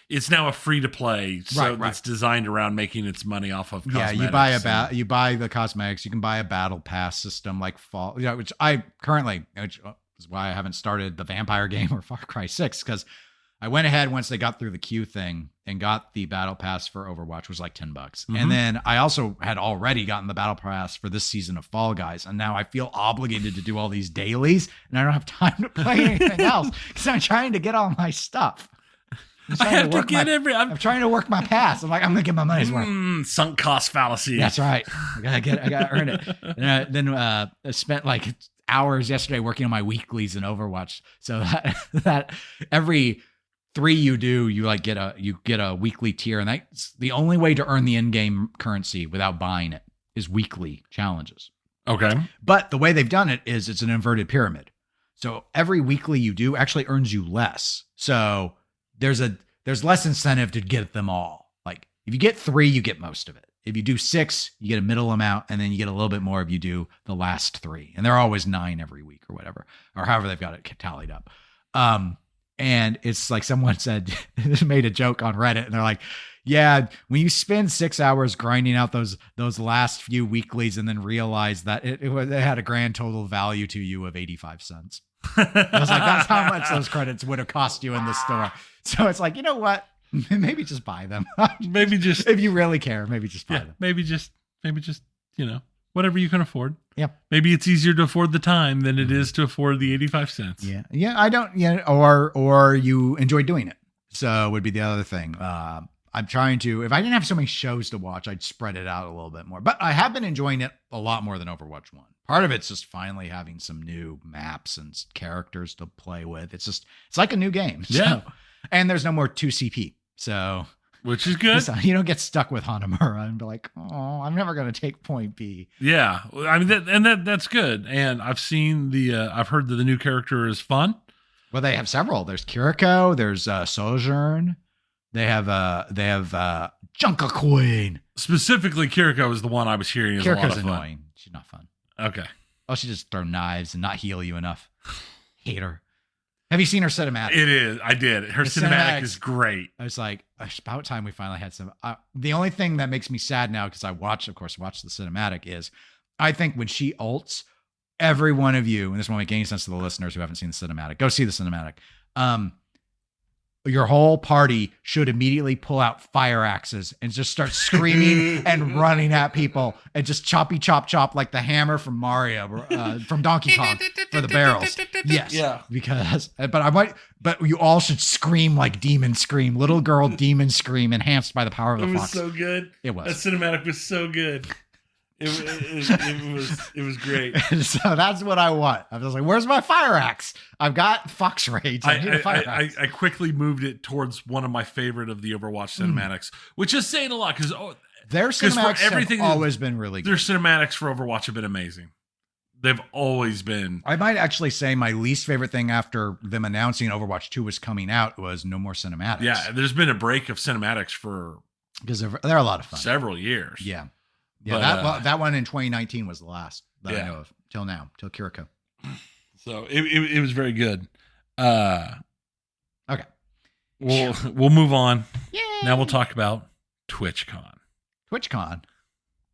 it's now a free to play, so it's designed around making its money off of cosmetics. Yeah, you buy the cosmetics. You can buy a battle pass system like Fall, which is why I haven't started the vampire game or Far Cry 6, because I went ahead once they got through the queue thing and got the battle pass for Overwatch, which was like $10. Mm-hmm. And then I also had already gotten the battle pass for this season of Fall Guys. And now I feel obligated to do all these dailies, and I don't have time to play anything else because I'm trying to get all my stuff. I'm trying to work my pass. I'm like, I'm going to get my money's worth. Sunk cost fallacy. That's right. I got to earn it. And then I spent like hours yesterday working on my weeklies in Overwatch. So that every 3 you do, you get a weekly tier, and that's the only way to earn the in-game currency without buying it is weekly challenges. Okay. But the way they've done it is it's an inverted pyramid. So every weekly you do actually earns you less. So there's less incentive to get them all. Like if you get 3, you get most of it. If you do 6, you get a middle amount, and then you get a little bit more if you do the last 3. And they're always 9 every week or whatever, or however they've got it tallied up. And it's like someone said, made a joke on Reddit, and they're like, yeah, when you spend 6 hours grinding out those last few weeklies and then realize that it had a grand total value to you of 85 cents. I was like, that's how much those credits would have cost you in the store. So it's like, you know what? Maybe just buy them. Maybe just, if you really care, maybe just buy them. Maybe just, whatever you can afford. Yeah. Maybe it's easier to afford the time than it is to afford the 85 cents. Yeah. Yeah. I don't, or you enjoy doing it. So would be the other thing. I'm trying to, if I didn't have so many shows to watch, I'd spread it out a little bit more. But I have been enjoying it a lot more than Overwatch 1. Part of it's just finally having some new maps and characters to play with. It's like a new game. Yeah. So, and there's no more 2CP. So, which is good. You don't get stuck with Hanamura and be like, oh, I'm never going to take point B. Yeah. I mean, that's good. And I've seen I've heard that the new character is fun. Well, they have several. There's Kiriko. There's Sojourn. They have Junker Queen. Specifically, Kiriko is the one I was hearing is a lot Kiriko's of fun. annoying. She's not fun. Okay. Oh, she just throw knives and not heal you enough. Hate her. Have you seen her cinematic? It is. I did. Her cinematic is great. I was like, it's about time we finally had some. The only thing that makes me sad now, because I watch the cinematic, is I think when she ults, every one of you, and this won't make any sense to the listeners who haven't seen the cinematic, go see the cinematic. Your whole party should immediately pull out fire axes and just start screaming and running at people and just choppy chop chop like the hammer from Mario, from Donkey Kong for the barrels. Yes. Yeah. But you all should scream like demon scream, little girl demon scream enhanced by the power of the fox. It was so good. It was. That cinematic was so good. It was great. So that's what I want. I was like, where's my fire axe? I've got Fox Rage. I need a fire axe. I quickly moved it towards one of my favorite of the Overwatch cinematics, which is saying a lot because their cinematics have always been really good. Their cinematics for Overwatch have been amazing. They've always been. I might actually say my least favorite thing after them announcing Overwatch 2 was coming out was no more cinematics. Yeah, there's been a break of cinematics for because they're a lot of fun. Several years. Yeah. Yeah, but, that one in 2019 was the last that I know of till now, till Kiriko. So it was very good. Okay, we'll move on. Yay. Now we'll talk about TwitchCon. TwitchCon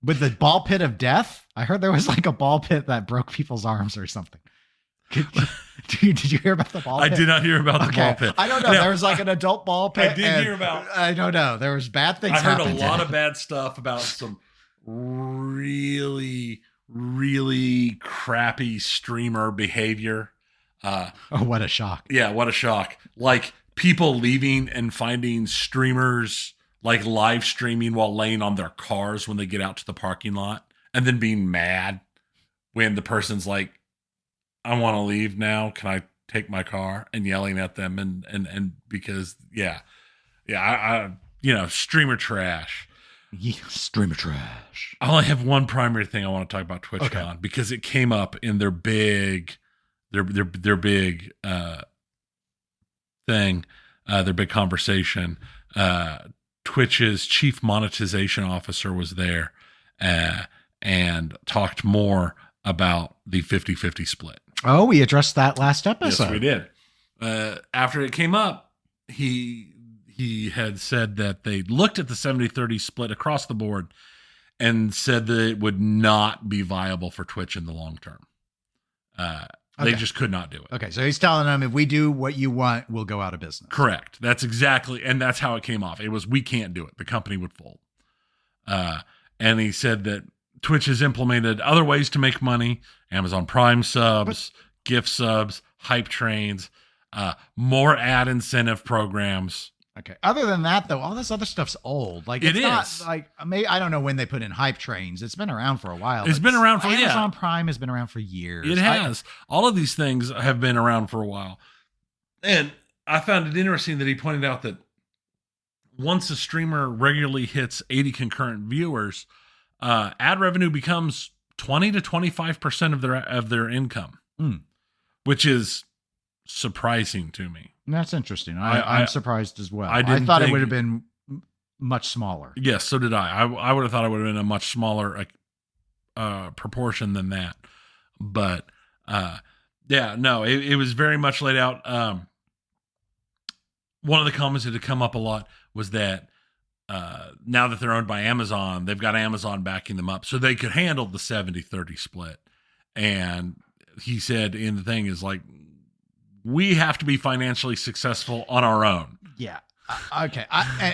with the ball pit of death. I heard there was like a ball pit that broke people's arms or something. Did you hear about the ball pit? I did not hear about the ball pit. I don't know. There was like an adult ball pit. I did hear about. I don't know. There was bad things. I heard a lot of bad stuff about some really crappy streamer behavior. Oh, what a shock. Yeah, what a shock. Like people leaving and finding streamers like live streaming while laying on their cars when they get out to the parking lot and then being mad when the person's like, I want to leave now. Can I take my car? And yelling at them and because I streamer trash. Yeah, streamer trash. I only have one primary thing I want to talk about TwitchCon because it came up in their big thing, their big conversation. Twitch's chief monetization officer was there and talked more about the 50-50 split. Oh, we addressed that last episode. Yes, we did. After it came up, he had said that they looked at the 70-30 split across the board and said that it would not be viable for Twitch in the long term. They just could not do it. Okay, so he's telling them if we do what you want, we'll go out of business. Correct. That's exactly, and that's how it came off. It was, we can't do it. The company would fold. And he said that Twitch has implemented other ways to make money, Amazon Prime subs, gift subs, hype trains, more ad incentive programs. Okay. Other than that, though, all this other stuff's old. Like it's not like I don't know when they put in hype trains. It's been around for a while. It's been around for Amazon Prime has been around for years. It has. All of these things have been around for a while. And I found it interesting that he pointed out that once a streamer regularly hits 80 concurrent viewers, ad revenue becomes 20 to 25% of their income, which is surprising to me. That's interesting. I'm surprised as well. I thought it would have been much smaller. Yes, so did I. I would have thought it would have been a much smaller proportion than that. But it was very much laid out. One of the comments that had come up a lot was that now that they're owned by Amazon, they've got Amazon backing them up, so they could handle the 70-30 split. And he said in the thing is like, we have to be financially successful on our own. Yeah. Okay.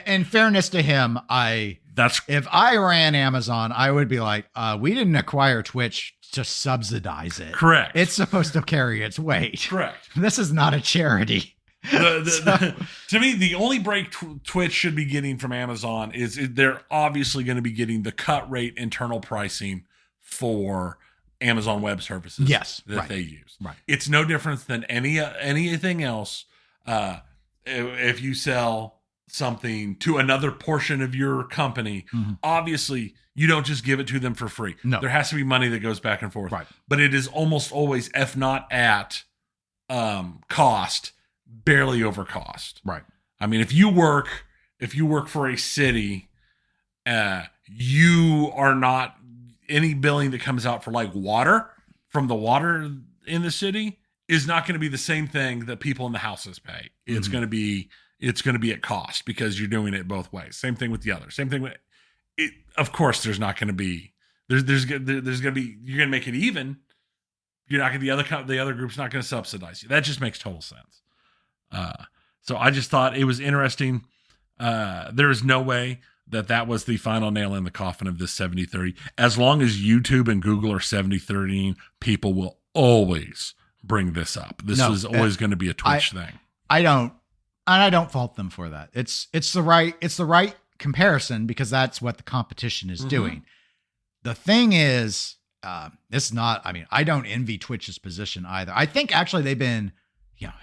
In fairness to him, if I ran Amazon, I would be like, we didn't acquire Twitch to subsidize it. Correct. It's supposed to carry its weight. Correct. This is not a charity. To me, the only break Twitch should be getting from Amazon is they're obviously going to be getting the cut rate internal pricing for Amazon Web Services. Yes, that they use. Right. It's no different than anything else. If you sell something to another portion of your company, obviously you don't just give it to them for free. No. There has to be money that goes back and forth. Right. But it is almost always, if not at cost, barely over cost. Right. I mean, if you work for a city, you are not, any billing that comes out for like water from the water in the city is not going to be the same thing that people in the houses pay. It's going to be at cost because you're doing it both ways. Same thing with the other. Same thing with it. Of course, there's not going to be there's going to be, you're going to make it even. You're not going to, the other group's not going to subsidize you. That just makes total sense. So I just thought it was interesting. There is no way that was the final nail in the coffin of this 70-30. As long as YouTube and Google are 70-30, people will always bring this up. This is always going to be a Twitch thing. I don't fault them for that. It's the right comparison because that's what the competition is doing. The thing is, it's not, I mean, I don't envy Twitch's position either. I think actually they've been,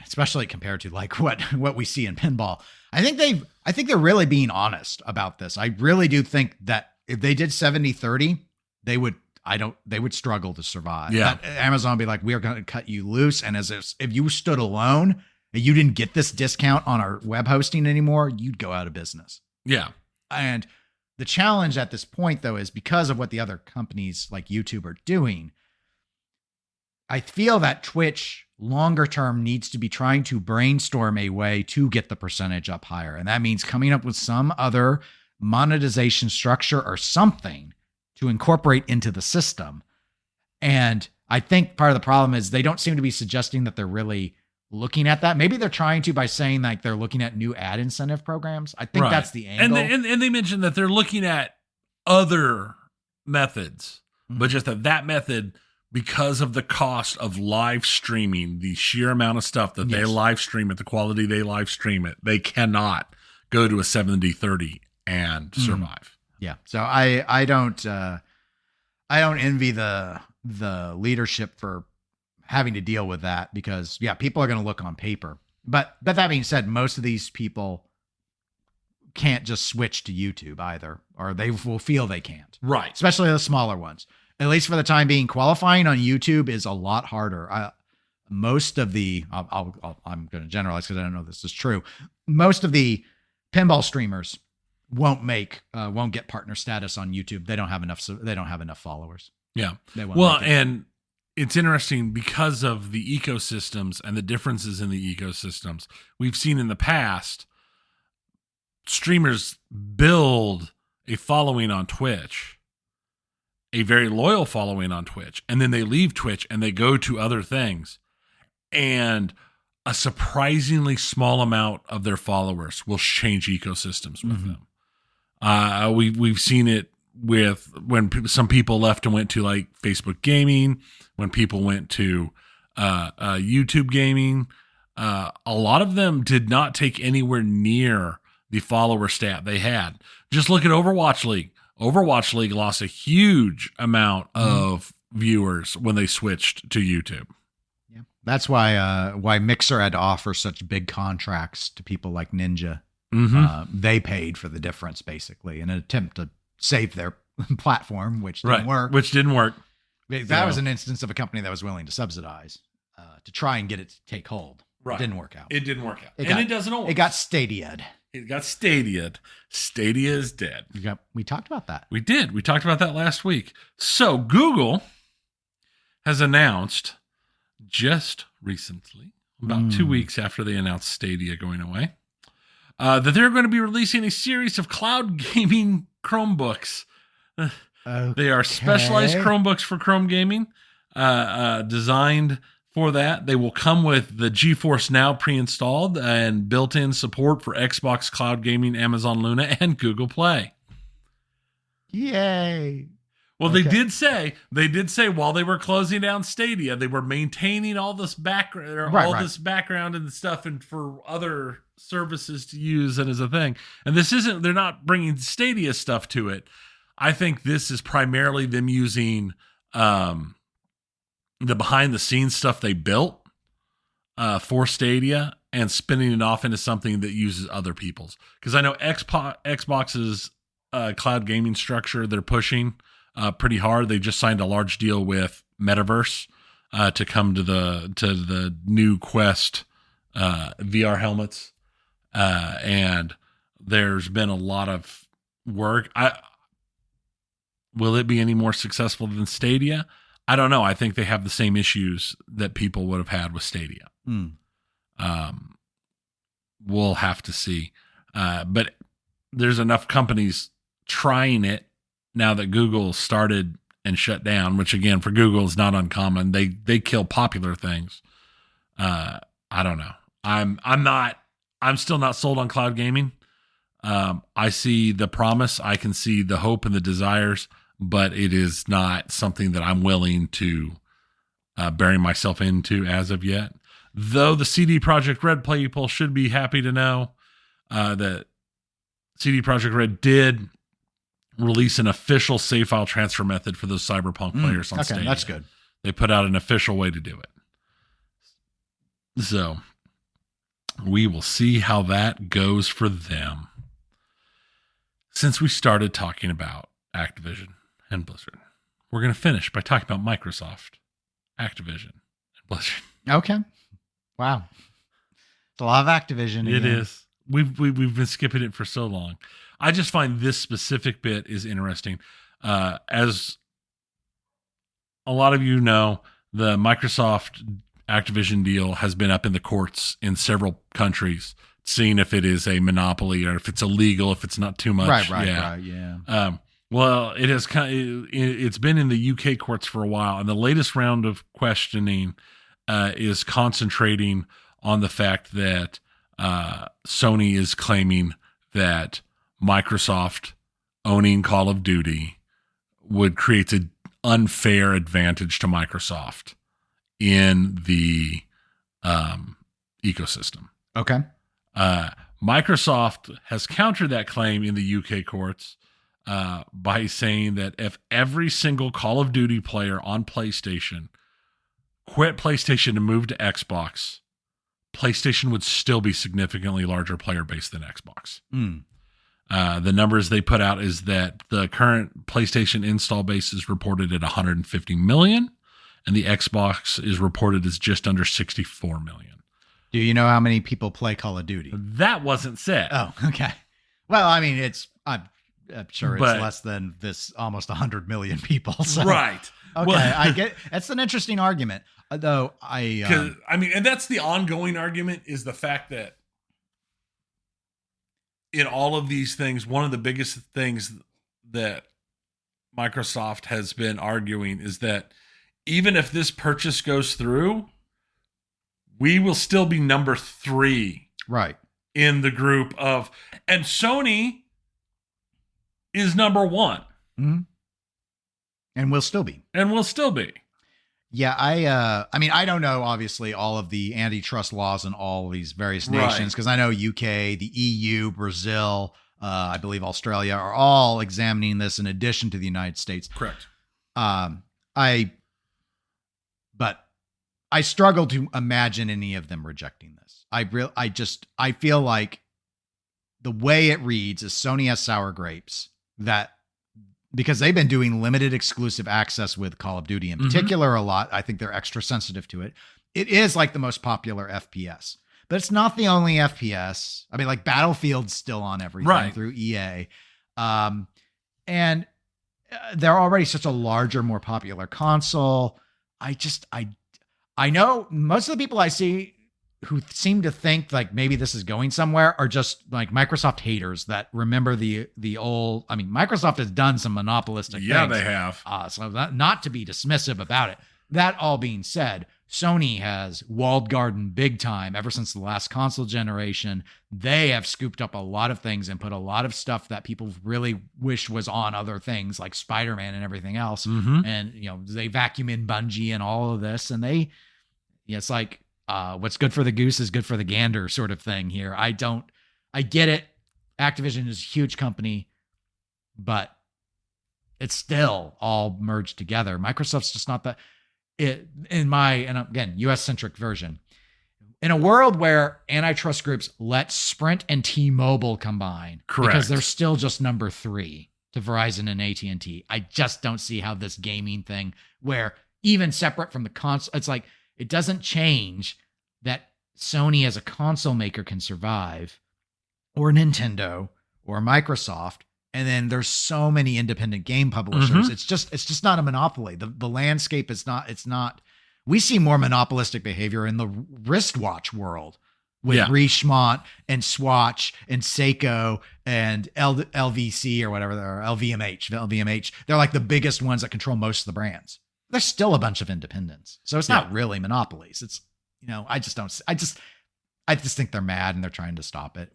especially compared to like what we see in pinball, I think they're really being honest about this. I really do think that if they did 70-30, they would struggle to survive. Yeah. Amazon would be like, we are going to cut you loose. And if you stood alone and you didn't get this discount on our web hosting anymore, you'd go out of business. Yeah. And the challenge at this point, though, is because of what the other companies like YouTube are doing, I feel that Twitch longer term needs to be trying to brainstorm a way to get the percentage up higher. And that means coming up with some other monetization structure or something to incorporate into the system. And I think part of the problem is they don't seem to be suggesting that they're really looking at that. Maybe they're trying to by saying like they're looking at new ad incentive programs. I think that's the angle. And they mentioned that they're looking at other methods, but just that method, because of the cost of live streaming, the sheer amount of stuff that they live stream at the quality they live stream it, they cannot go to a 70-30 and survive. Yeah. So I don't envy the leadership for having to deal with that because people are going to look on paper. But that being said, most of these people can't just switch to YouTube either, or they will feel they can't. Right. Especially the smaller ones. At least for the time being, qualifying on YouTube is a lot harder. Most of the, I'm going to generalize because I don't know if this is true. Most of the pinball streamers won't get partner status on YouTube. They don't have enough followers. Yeah. Well, and it's interesting because of the ecosystems and the differences in the ecosystems. We've seen in the past, streamers build a following on Twitch, a very loyal following on Twitch, and then they leave Twitch and they go to other things, and a surprisingly small amount of their followers will change ecosystems with them. We've seen it with when some people left and went to like Facebook gaming, when people went to YouTube gaming. A lot of them did not take anywhere near the follower stat they had. Just look at Overwatch League. Overwatch League lost a huge amount of viewers when they switched to YouTube. Yeah, that's why Mixer had to offer such big contracts to people like Ninja. They paid for the difference basically in an attempt to save their platform, which didn't work. That was an instance of a company that was willing to subsidize to try and get it to take hold. Right. It didn't work out. It didn't work out. It doesn't always. It got Stadia'd. It got Stadia'd. Stadia is dead. We talked about that. We did. We talked about that last week. So Google has announced just recently, about 2 weeks after they announced Stadia going away, that they're going to be releasing a series of cloud gaming Chromebooks. They are specialized Chromebooks for Chrome gaming, designed for that. They will come with the GeForce Now pre-installed and built-in support for Xbox Cloud Gaming, Amazon Luna, and Google Play. Yay. Well, Okay. they did say while they were closing down Stadia, they were maintaining all this background, this background and stuff, and for other services to use and as a thing. And they're not bringing Stadia stuff to it. I think this is primarily them using the behind the scenes stuff they built for Stadia and spinning it off into something that uses other people's. Because I know Xbox's cloud gaming structure they're pushing pretty hard. They just signed a large deal with Metaverse to come to the new Quest VR helmets, and there's been a lot of work. Will it be any more successful than Stadia? I don't know. I think they have the same issues that people would have had with Stadia. We'll have to see. But there's enough companies trying it now that Google started and shut down, which again, for Google is not uncommon. They kill popular things. I don't know. I'm still not sold on cloud gaming. I see the promise. I can see the hope and the desires, but it is not something that I'm willing to bury myself into as of yet. Though the CD Projekt Red people should be happy to know that CD Projekt Red did release an official save file transfer method for those Cyberpunk players on Stadia. That's good. They put out an official way to do it. So we will see how that goes for them. Since we started talking about Activision and Blizzard, we're going to finish by talking about Microsoft, Activision, and Blizzard. Okay. Wow. It's a lot of Activision. It is. We've been skipping it for so long. I just find this specific bit is interesting. As a lot of you know, the Microsoft Activision deal has been up in the courts in several countries, seeing if it is a monopoly or if it's illegal, if it's not too much. Right. Well, it's been in the UK courts for a while, and the latest round of questioning is concentrating on the fact that Sony is claiming that Microsoft owning Call of Duty would create an unfair advantage to Microsoft in the ecosystem. Okay. Microsoft has countered that claim in the UK courts by saying that if every single Call of Duty player on PlayStation quit PlayStation and moved to Xbox, PlayStation would still be significantly larger player base than Xbox. The numbers they put out is that the current PlayStation install base is reported at 150 million, and the Xbox is reported as just under 64 million. Do you know how many people play Call of Duty? That wasn't said. Oh, okay. Well, I mean, I'm sure it's less than this almost 100 million people. So. Right. Okay, well, I get that's an interesting argument. Though and that's the ongoing argument is the fact that in all of these things, one of the biggest things that Microsoft has been arguing is that even if this purchase goes through, we will still be number 3 in the group of, and Sony is number 1. Mm-hmm. And we'll still be. Yeah, I don't know, obviously, all of the antitrust laws in all of these various nations, because I know UK, the EU, Brazil, I believe Australia are all examining this in addition to the United States. Correct. But I struggle to imagine any of them rejecting this. I feel like the way it reads is Sony has sour grapes because they've been doing limited exclusive access with Call of Duty in particular a lot. I think they're extra sensitive to it. It is like the most popular FPS, but it's not the only FPS. I mean, like Battlefield's still on everything through EA. And they're already such a larger, more popular console. I know most of the people I see who seem to think like maybe this is going somewhere are just like Microsoft haters that remember the old. I mean, Microsoft has done some monopolistic things. Yeah, they have. So not to be dismissive about it. That all being said, Sony has walled garden big time ever since the last console generation. They have scooped up a lot of things and put a lot of stuff that people really wish was on other things like Spider-Man and everything else. And, they vacuum in Bungie and all of this. And it's like, what's good for the goose is good for the gander sort of thing here. I get it. Activision is a huge company, but it's still all merged together. Microsoft's just not that. And again, US centric version. In a world where antitrust groups let Sprint and T-Mobile combine, correct, because they're still just number 3 to Verizon and AT&T, I just don't see how this gaming thing, where even separate from the console, it's like it doesn't change that Sony as a console maker can survive, or Nintendo or Microsoft. And then there's so many independent game publishers. It's just not a monopoly. The landscape is not, we see more monopolistic behavior in the wristwatch world with Richemont and Swatch and Seiko and LVC or whatever they're, LVMH. They're like the biggest ones that control most of the brands. There's still a bunch of independents. So it's not really monopolies. It's, I just think they're mad and they're trying to stop it,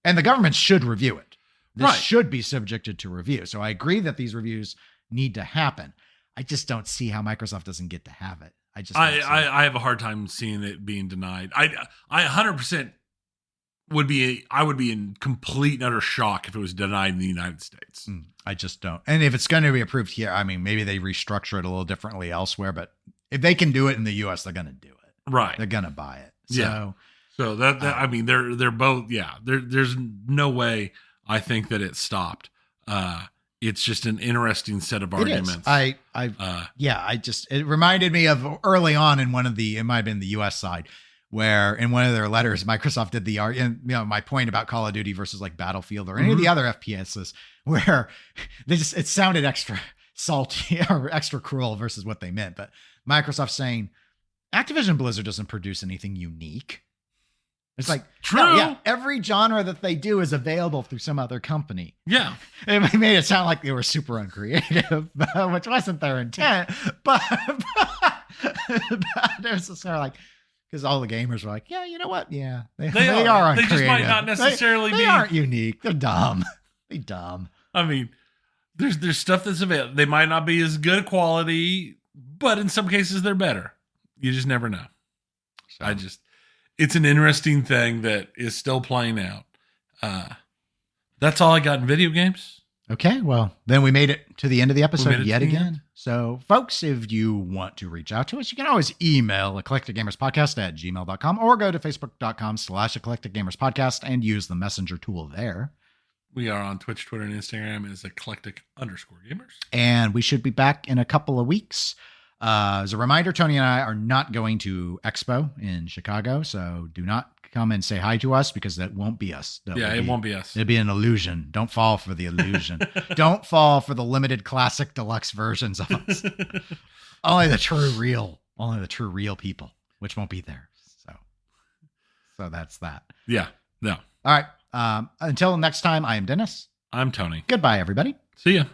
and the government should review it. This should be subjected to review. So I agree that these reviews need to happen. I just don't see how Microsoft doesn't get to have it. I have a hard time seeing it being denied. I 100% would be in complete and utter shock if it was denied in the United States. I just don't. And if it's going to be approved here, I mean, maybe they restructure it a little differently elsewhere, but if they can do it in the US, they're going to do it. Right. They're going to buy it. So that I mean, they're both, there's no way I think that it stopped. It's just an interesting set of arguments. It reminded me of early on in it might have been the US side, where in one of their letters, Microsoft did my point about Call of Duty versus like Battlefield or any of the other FPSs, where it sounded extra salty or extra cruel versus what they meant. But Microsoft saying Activision-Blizzard doesn't produce anything unique. It's like, true. No, every genre that they do is available through some other company. Yeah. It made it sound like they were super uncreative, which wasn't their intent. But it was just sort of like, because all the gamers were like, yeah, you know what? Yeah, they are uncreative. They just might not necessarily they aren't unique. They're dumb. They're dumb. I mean, there's stuff that's available. They might not be as good quality, but in some cases they're better. You just never know. So. It's an interesting thing that is still playing out. That's all I got in video games. Okay, well, then we made it to the end of the episode yet again. So, folks, if you want to reach out to us, you can always email eclecticgamerspodcast@gmail.com or go to facebook.com/eclecticgamerspodcast and use the messenger tool there. We are on Twitch, Twitter, and Instagram as eclectic_gamers. And we should be back in a couple of weeks. As a reminder, Tony and I are not going to Expo in Chicago, so do not come and say hi to us because that won't be us. It won't be us. It'll be an illusion. Don't fall for the illusion. Don't fall for the limited classic deluxe versions of us. Only the true real people, which won't be there. So that's that. Yeah. No. All right. Until next time, I am Dennis. I'm Tony. Goodbye, everybody. See ya.